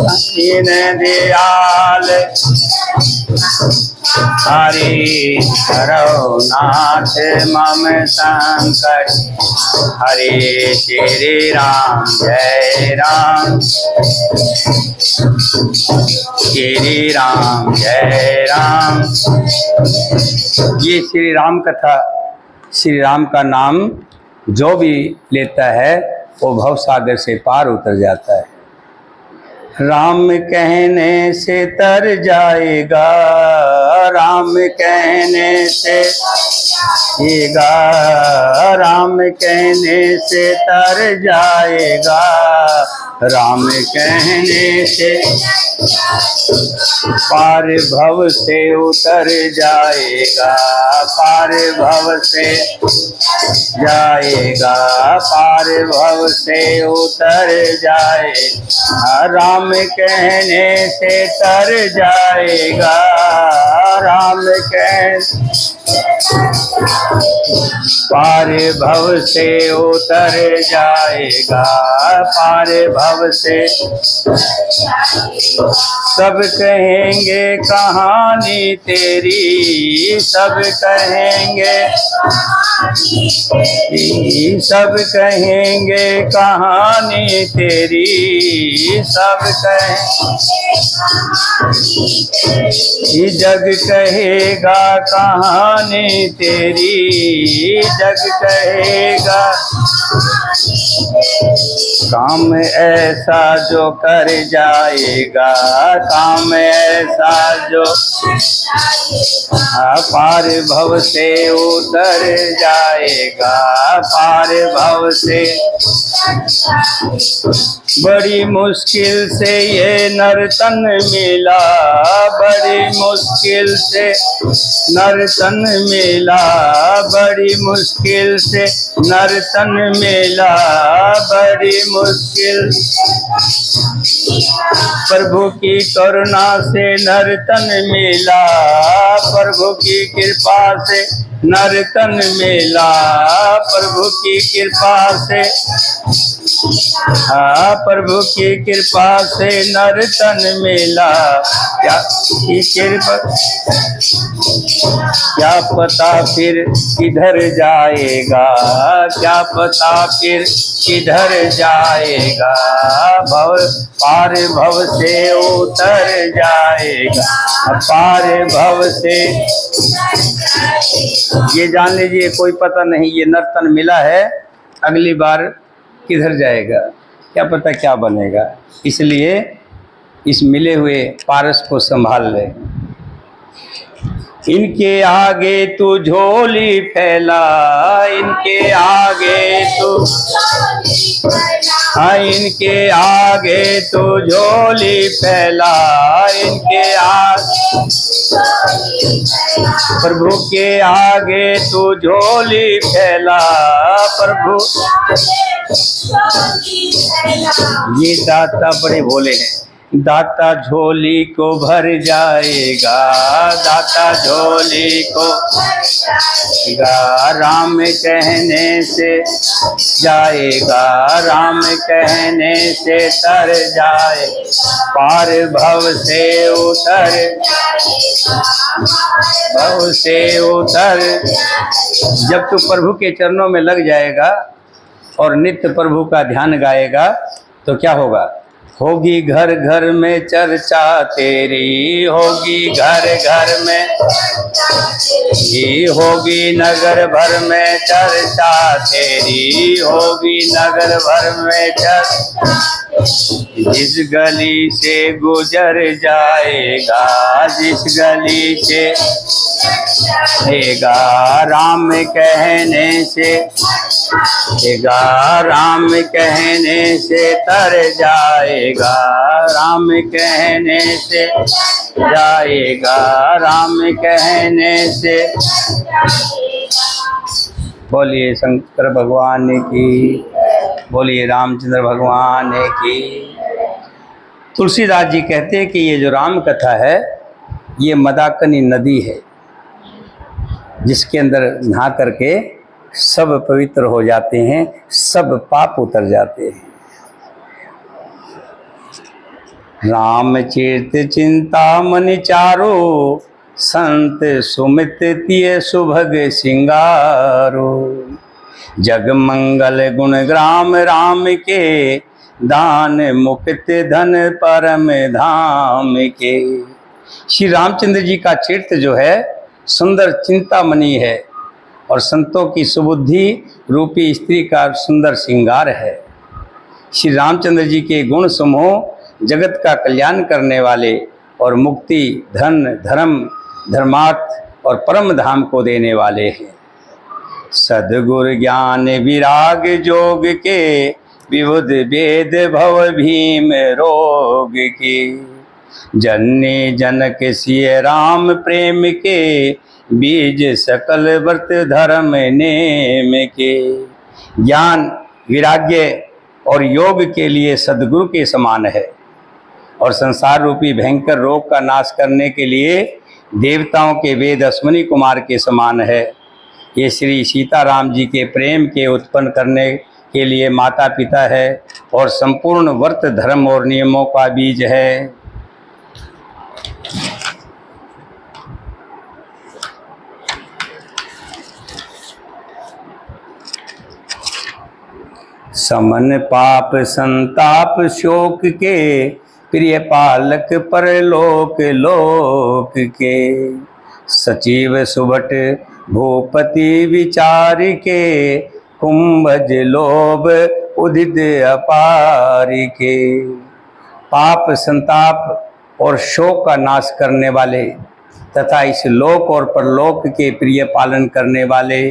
दीन दयाल हरि हरो नाथ मम संकट, हरे श्री राम जय राम, श्री राम जय राम। ये श्री राम कथा, श्री राम का नाम जो भी लेता है वो भव सागर से पार उतर जाता है। राम कहने से तर जाएगा, राम कहने से जाएगा, राम कहने से तर जाएगा, राम कहने से पार भव से उतर जाएगा, पार भव से जाएगा, पार भव से उतर जाएगा। राम कहने से तर जाएगा, राम कहने पार भव से उतर जाएगा, पार भव से। सब कहेंगे कहानी तेरी, सब कहेंगे, सब कहेंगे कहानी तेरी, सब कहेंगे, जग कहेगा कहानी तेरी, जग कहेगा काम ऐसा जो कर जाएगा, काम ऐसा जो पार भव से उतर जाएगा, पार भव से। बड़ी मुश्किल से ये नर्तन मिला, बड़ी मुश्किल से नर्तन मिला, बड़ी मुश्किल से नर्तन मिला, बड़ी मुश्किल। प्रभु की करुणा से नर्तन मिला, प्रभु की कृपा से नर्तन मिला, प्रभु की कृपा से, प्रभु की कृपा से नर्तन मिला। क्या की कृपा, क्या पता फिर किधर जाएगा, क्या पता फिर किधर जाएगा, भव पार भव से उतर जाएगा, पार भव से। ये जान लीजिए कोई पता नहीं, ये नर्तन मिला है, अगली बार किधर जाएगा, क्या पता क्या बनेगा। इसलिए इस मिले हुए पारस को संभाल ले। इनके आगे तू झोली फैला, इनके आगे तू, हाँ इनके आगे तू झोली फैला, इनके आगे, प्रभु के आगे तू झोली फैला, प्रभु। ये दाता बड़े भोले हैं, दाता झोली को भर जाएगा, दाता झोली को जाएगा, राम कहने से जाएगा, राम कहने से तर जाए, पार भव से उतर, भव से उतर। जब तू प्रभु के चरणों में लग जाएगा और नित्य प्रभु का ध्यान गाएगा तो क्या होगा, होगी घर घर में चर्चा तेरी, होगी घर घर में, ही होगी नगर भर में चर्चा तेरी, होगी नगर भर में चर्चा। जिस गली से गुजर जाएगा, जिस गली से जाएगा, राम कहने से जाएगा, राम कहने से तर जाएगा, राम कहने से जाएगा, राम कहने से। बोलिए शंकर भगवान की, बोलिए रामचंद्र भगवान की। तुलसीदास जी कहते हैं कि ये जो राम कथा है ये मदाकिनी नदी है, जिसके अंदर नहा करके सब पवित्र हो जाते हैं, सब पाप उतर जाते हैं। राम चरित चिंतामणि चारो, संत सुमित तिय सुभग सिंगारो। जग मंगल गुण ग्राम राम के, दान मुक्त धन परम धाम के। श्री रामचंद्र जी का चरित्र जो है सुंदर चिंतामणि है और संतों की सुबुद्धि रूपी स्त्री का सुंदर श्रृंगार है। श्री रामचंद्र जी के गुण समूह जगत का कल्याण करने वाले और मुक्ति, धन, धर्म, धर्मार्थ और परम धाम को देने वाले हैं। सद्गुर ज्ञान विराग जोग के, विबुध वेद भव भीम रोग के। जननी जनक सिय राम प्रेम के, बीज सकल व्रत धर्म नेम के। ज्ञान, विराग्य और योग के लिए सद्गुरु के समान है और संसार रूपी भयंकर रोग का नाश करने के लिए देवताओं के वेद अश्विनी कुमार के समान है। ये श्री सीताराम जी के प्रेम के उत्पन्न करने के लिए माता पिता है और संपूर्ण व्रत धर्म और नियमों का बीज है। समन पाप संताप शोक के, प्रिय पालक परलोक लोक के। सचिव सुभट भूपति विचार के, कुंभज लोभ उदित अपारी के। पाप संताप और शोक का नाश करने वाले तथा इस लोक और परलोक के प्रिय पालन करने वाले,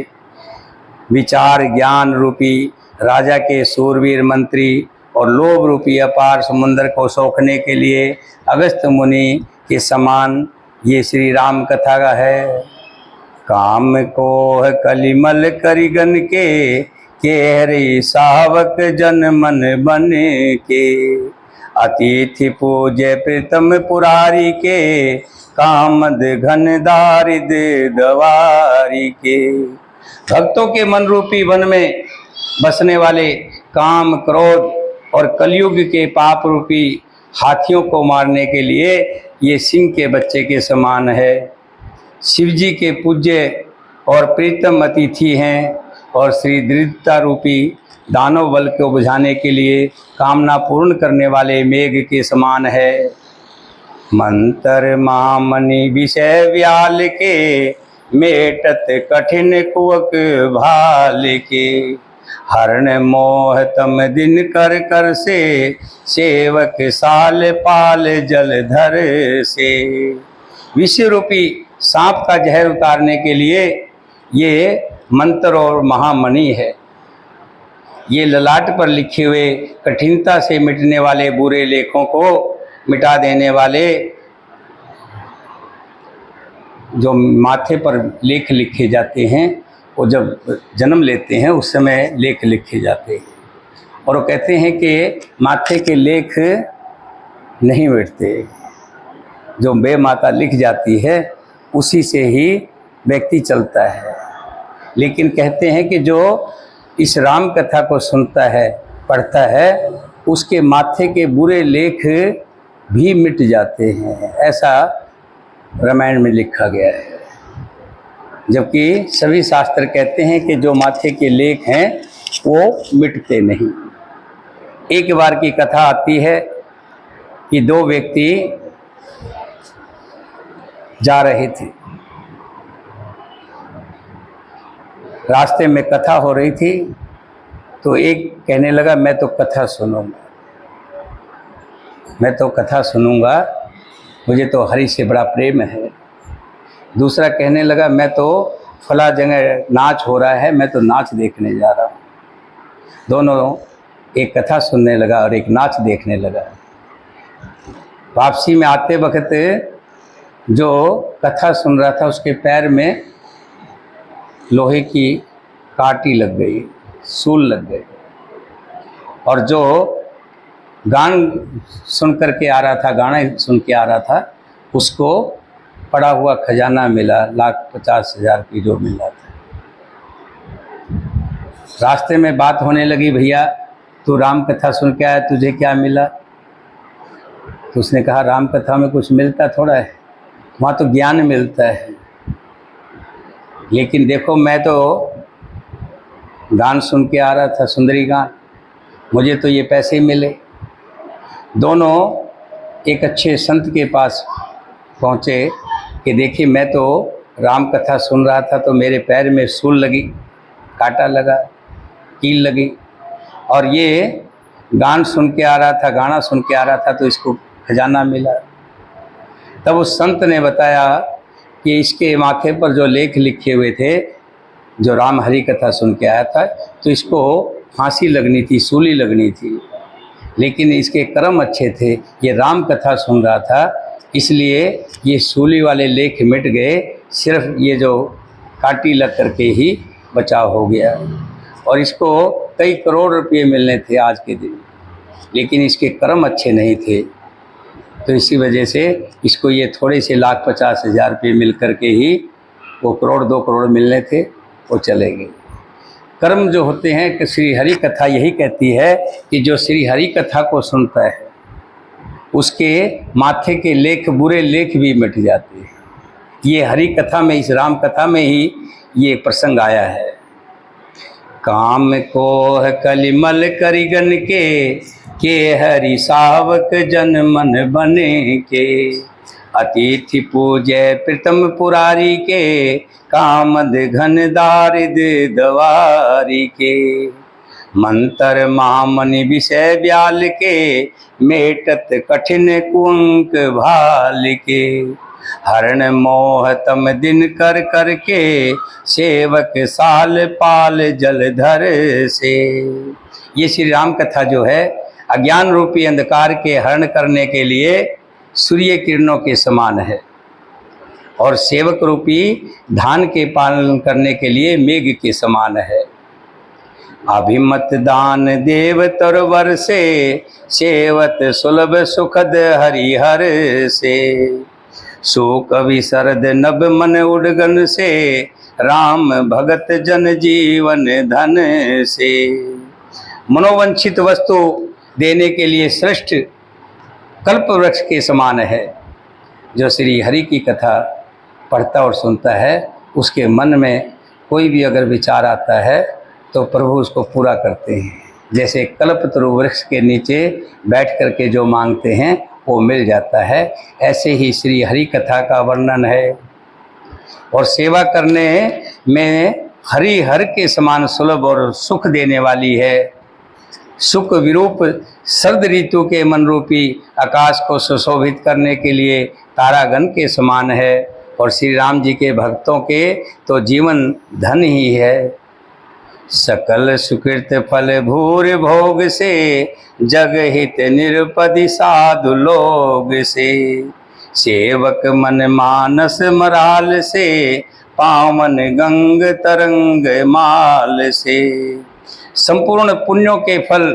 विचार ज्ञान रूपी राजा के सूरवीर मंत्री और लोभ रूपी अपार समुद्र को सोखने के लिए अगस्त मुनि के समान ये श्री राम कथा का है। काम को कलिमल करिगन के हरि सावक जन मन बन के। अतिथि पूज्य प्रीतम पुरारी के, कामद घन दारिद दवारी के। भक्तों के मन रूपी वन में बसने वाले काम क्रोध और कलयुग के पाप रूपी हाथियों को मारने के लिए ये सिंह के बच्चे के समान है। शिव जी के पूज्य और प्रीतम अतिथि हैं और श्री दृढ़ता रूपी दानव बल को बुझाने के लिए कामना पूर्ण करने वाले मेघ के समान है। मंत्र मामनि विषय व्याल के, मेटत कठिन कुवक भाल के। हरण मोह तम दिन कर कर से, सेवक साल पाल जलधर से। विष रूपी सांप का जहर उतारने के लिए ये मंत्र और महामणि है। ये ललाट पर लिखे हुए कठिनता से मिटने वाले बुरे लेखों को मिटा देने वाले, जो माथे पर लेख लिखे जाते हैं, वो जब जन्म लेते हैं उस समय लेख लिखे जाते हैं। और वो कहते हैं कि माथे के लेख नहीं मिटते, जो बे माता लिख जाती है उसी से ही व्यक्ति चलता है। लेकिन कहते हैं कि जो इस राम कथा को सुनता है, पढ़ता है, उसके माथे के बुरे लेख भी मिट जाते हैं, ऐसा रामायण में लिखा गया है। जबकि सभी शास्त्र कहते हैं कि जो माथे के लेख हैं वो मिटते नहीं। एक बार की कथा आती है कि दो व्यक्ति जा रहे थे, रास्ते में कथा हो रही थी, तो एक कहने लगा मैं तो कथा सुनूंगा, मैं तो कथा सुनूंगा, मुझे तो हरि से बड़ा प्रेम है। दूसरा कहने लगा मैं तो फला जगह नाच हो रहा है, मैं तो नाच देखने जा रहा हूँ। दोनों, एक कथा सुनने लगा और एक नाच देखने लगा। वापसी में आते वक्त जो कथा सुन रहा था उसके पैर में लोहे की कांटी लग गई, सूल लग गई। और जो गान सुन कर के आ रहा था, गाना सुन के आ रहा था, उसको पड़ा हुआ खजाना मिला, 1,50,000 की जो मिला था। रास्ते में बात होने लगी, भैया तू राम कथा सुन के आया, तुझे क्या मिला? तो उसने कहा राम कथा में कुछ मिलता थोड़ा है, वहाँ तो ज्ञान मिलता है। लेकिन देखो मैं तो गान सुन के आ रहा था, सुंदरी गान, मुझे तो ये पैसे मिले। दोनों एक अच्छे संत के पास पहुँचे कि देखिए मैं तो राम कथा सुन रहा था तो मेरे पैर में सूल लगी, कांटा लगा, कील लगी, और ये गान सुन के आ रहा था, गाना सुन के आ रहा था तो इसको खजाना मिला। तब उस संत ने बताया कि इसके माथे पर जो लेख लिखे हुए थे, जो राम हरि कथा सुन के आया था, तो इसको फांसी लगनी थी, सूली लगनी थी, लेकिन इसके कर्म अच्छे थे, ये राम कथा सुन रहा था, इसलिए ये सूली वाले लेख मिट गए, सिर्फ ये जो कांटी लग करके ही बचाव हो गया। और इसको कई करोड़ रुपये मिलने थे आज के दिन, लेकिन इसके कर्म अच्छे नहीं थे, तो इसी वजह से इसको ये थोड़े से 1,50,000 रुपये मिल करके ही, वो करोड़ 2 करोड़ मिलने थे, वो चले गए। कर्म जो होते हैं कि श्री हरि कथा यही कहती है कि जो श्री हरि कथा को सुनता है उसके माथे के लेख, बुरे लेख भी मिट जाते हैं। ये हरि कथा में, इस राम कथा में ही ये प्रसंग आया है। काम को कलिमल करिगन के हरि सावक जन मन बने के। अतिथि पूजय प्रीतम पुरारी के, कामद घन दारिद दवारी के। मंतर महामनि विषय ब्याल के, मेटत कठिन कुंक भाल के। हरण मोह तम दिन कर करके, सेवक साल पाल जलधर से। ये श्री राम कथा जो है अज्ञान रूपी अंधकार के हरण करने के लिए सूर्य किरणों के समान है, और सेवक रूपी धान के पालन करने के लिए मेघ के समान है। अभिमत दान देव तरवर से, सेवत सुलभ सुखद हरिहर से। सो कवि शरद नभ मन उडगन से, राम भगत जन जीवन धन से। मनोवंचित वस्तु देने के लिए श्रेष्ठ कल्प वृक्ष के समान है। जो श्री हरि की कथा पढ़ता और सुनता है, उसके मन में कोई भी अगर विचार आता है तो प्रभु उसको पूरा करते हैं। जैसे कल्पतरु वृक्ष के नीचे बैठ करके जो मांगते हैं वो मिल जाता है, ऐसे ही श्री हरि कथा का वर्णन है। और सेवा करने में हरि हर के समान सुलभ और सुख देने वाली है। सुख विरूप शरद ऋतु के मन रूपी आकाश को सुशोभित करने के लिए तारागण के समान है। और श्री राम जी के भक्तों के तो जीवन धन ही है। सकल सुकृत फल भूर भोग से, जग हित निरपदि साधु लोग से। सेवक मन मानस मराल से, पावन गंग तरंग माल से। संपूर्ण पुण्यों के फल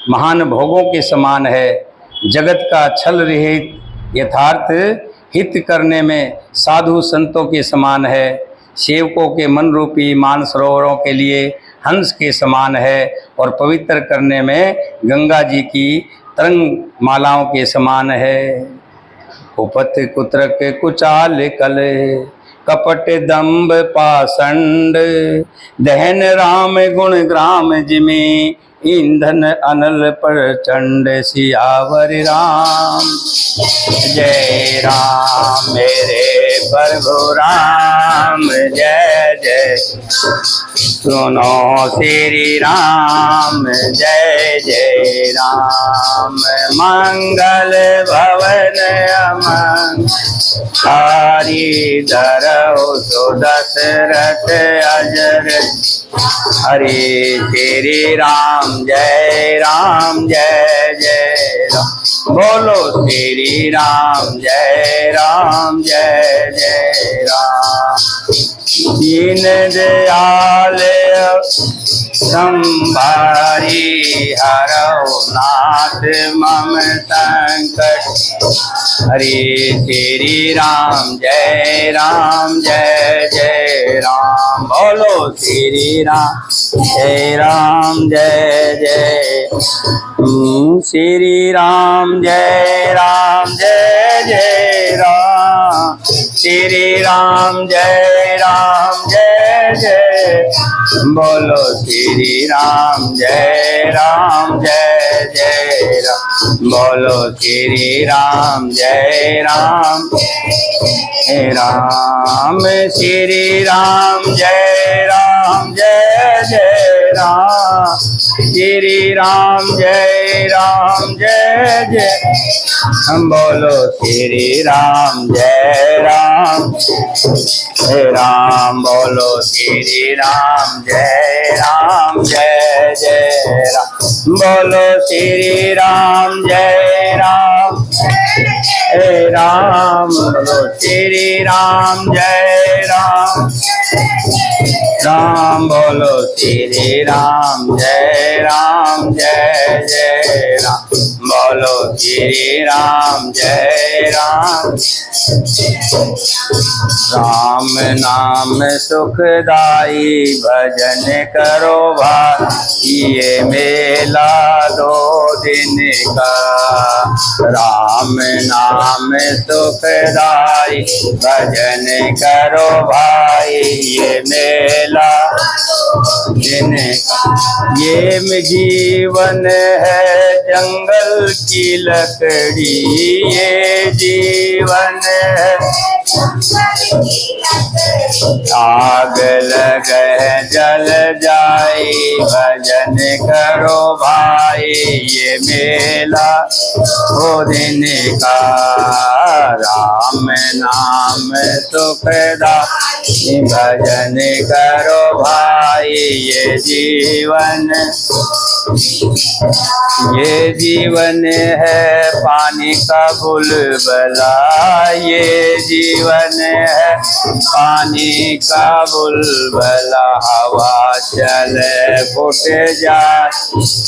महान भोगों के समान है। जगत का छल रहित यथार्थ हित करने में साधु संतों के समान है। सेवकों के मन रूपी मानसरोवरों के लिए हंस के समान है, और पवित्र करने में गंगा जी की तरंग मालाओं के समान है। उपत कुत्रक कुचाल कल, कपट दंभ पाषंड। दहन राम गुण ग्राम जिमे, ईंधन अनल प्रचंड। सियावर राम जय राम मेरे प्रभु राम जय जय। सुनो श्री राम जय जय राम। मंगल भवन अमंग, हरि धरौ सो दशरथ अजर। हरे श्री राम जय जय राम। बोलो श्री राम जय जय राम। दीन दयाल संभारी, हरौ नाथ मम संकट। हरे श्री राम जय जय राम। बोलो श्री राम जय जय। श्री राम जय जय राम। श्री राम जय जय। बोलो श्री राम जय जय राम। बोलो श्री राम जय राम। श्री राम जय जय राम। श्री राम जय जय। हम बोलो श्री राम जय राम। बोलो श्री राम जय जय राम। बोलो श्री राम जय राम। बोलो श्री राम जय राम। बोलो श्री राम जय जय राम। बोलो श्री राम जय राम। राम नाम सुखदाई, भजन करो भाई। ये मेला 2 दिन का। राम नाम सुखदाई, भजन करो भाई। ये मेला दिन का। ये जीवन है जंगल की लकड़ी, ये जीवन है आग लगे जल जाए भजन करो भाई, ये मेला हो दिन का। राम नाम सुखदाई भजन करो भाई, ये जीवन है पानी का बुलबुला, ये जीवन है पानी का बुलबुला। हवा चले फुट जाए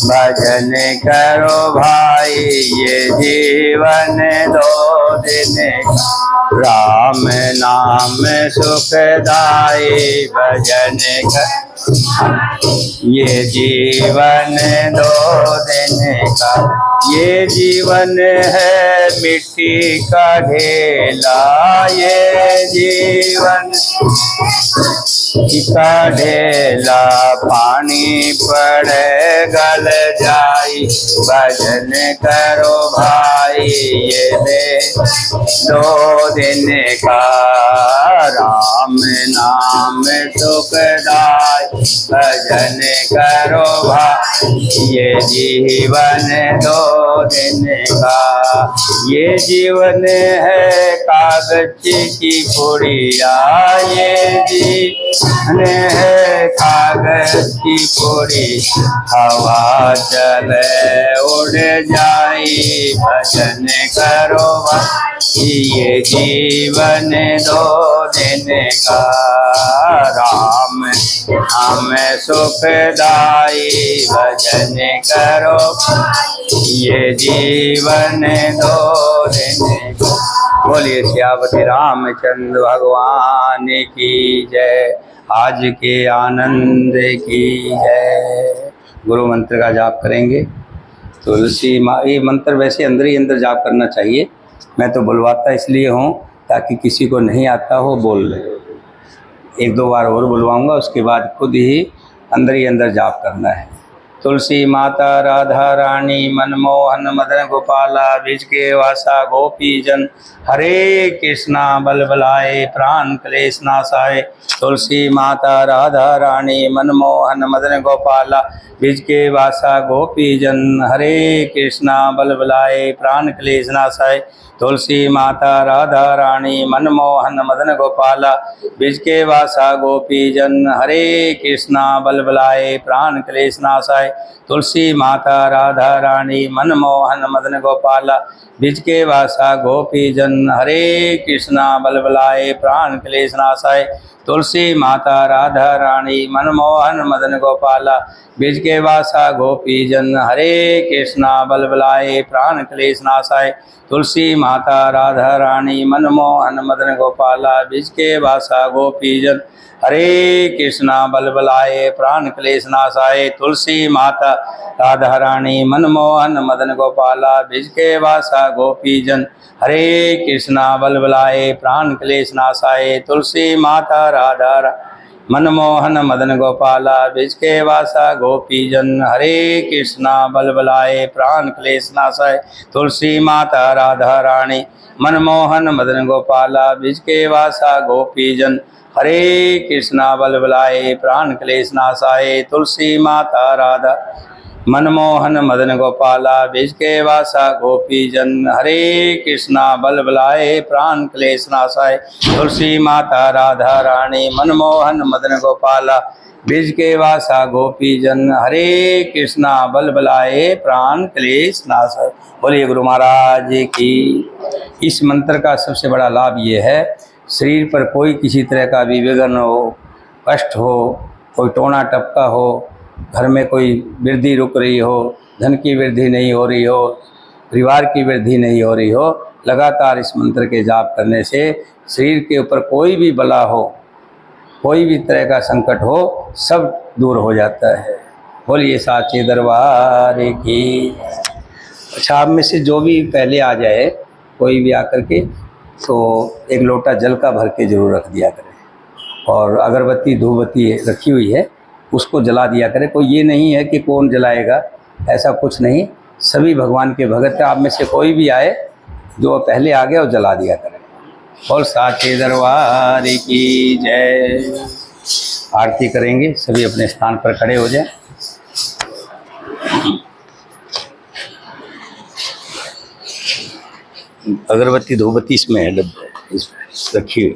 भजन करो भाई, ये जीवन दो दिन का। राम नाम सुखदाई भजन कर, ये जीवन दो दिन का। ये जीवन है मिट्टी का ढेला, ये जीवन का ढेला। पानी पड़े गल जाई भजन करो भाई, ये दो दिन का। राम नाम सुखदाई भजन करो भाई, ये जीवन दो दिन का। ये जीवन है कागज की पुड़िया, ये जीवन है कागज की पुड़ी। हवा चले उड़ जाई भजन करो भाई, ये जीवन दो दिन का। राम हमें सुखदाई भजन करो, ये जीवन दो दिन का। बोलिए सियावती रामचंद्र भगवान की जय, आज के आनंद की जय। गुरु मंत्र का जाप करेंगे। तुलसी माँ, ये मंत्र वैसे अंदर ही अंदर जाप करना चाहिए, मैं तो बुलवाता इसलिए हूँ ताकि किसी को नहीं आता हो बोल ले। एक दो बार और बुलवाऊंगा, उसके बाद खुद ही अंदर जाप करना है। तुलसी माता राधा रानी मनमोहन मदन गोपाला बीज के वासा गोपी जन, हरे कृष्णा बल बलाए प्राण क्लेश नाशाए। तुलसी माता राधा रानी मनमोहन मदन गोपाला बीज के वासा गोपी जन, हरे कृष्णा बल बलाए प्राण क्लेश नाशाए। तुलसी माता राधा रानी मनमोहन मदन गोपाला बीज के वासा गोपी जन, हरे कृष्णा बल बलाए प्राण क्लेश नाशाय। तुलसी माता राधा रानी मनमोहन मदन गोपाला बीज के वासा गोपी जन, हरे कृष्णा बल बलाए प्राण क्लेश नाशाय। तुलसी माता राधा रानी मनमोहन मदन गोपाला बीज के वासा गोपी जन, हरे कृष्णा बल बलाए प्राण क्लेश नाशाय। तुलसी माता राधा रानी मनमोहन मदन गोपाला बीज के वासा गोपी जन, हरे कृष्णा बल बलाए प्राण क्लेश नाशाय। तुलसी माता राधा रानी मनमोहन मदन गोपाला बीज के वासा गोपी जन, हरे कृष्णा बल बलाए प्राण क्लेश नाशाय। तुलसी माता राधा मनमोहन मदन गोपाला बीज के वासा गोपी जन, हरे कृष्णा बल बलाए प्राण क्लेश नाशाय। तुलसी माता राधा रानी मनमोहन मदन गोपाला बीज के वासा गोपी जन, हरे कृष्णा बल बलाए प्राण क्लेश नाशाय। तुलसी माता राधा मनमोहन मदन गोपाला बीज के वासा गोपी जन, हरे कृष्णा बल बलाए प्राण क्लेश नाशाय। तुलसी माता राधा रानी मनमोहन मदन गोपाला बीज के वासा गोपी जन, हरे कृष्णा बल बलाए प्राण क्लेश नाशाय। बोलिए गुरु महाराज की। इस मंत्र का सबसे बड़ा लाभ ये है, शरीर पर कोई किसी तरह का भी विघ्न हो, कष्ट हो, कोई टोना टपका हो, घर में कोई वृद्धि रुक रही हो, धन की वृद्धि नहीं हो रही हो, परिवार की वृद्धि नहीं हो रही हो, लगातार इस मंत्र के जाप करने से शरीर के ऊपर कोई भी बला हो, कोई भी तरह का संकट हो, सब दूर हो जाता है। बोलिए साचे दरबार की। अच्छा, आप में से जो भी पहले आ जाए, कोई भी आकर के, तो एक लोटा जल का भर के जरूर रख दिया करें, और अगरबत्ती धूपबत्ती रखी हुई है उसको जला दिया करें। कोई ये नहीं है कि कौन जलाएगा, ऐसा कुछ नहीं, सभी भगवान के भगत हैं। आप में से कोई भी आए जो पहले आ गया वो जला दिया करें। और साचे दरबार की जय। आरती करेंगे, सभी अपने स्थान पर खड़े हो जाएं। अगरबत्ती धूपबत्ती इसमें है, डब्बे इसमें रखिए।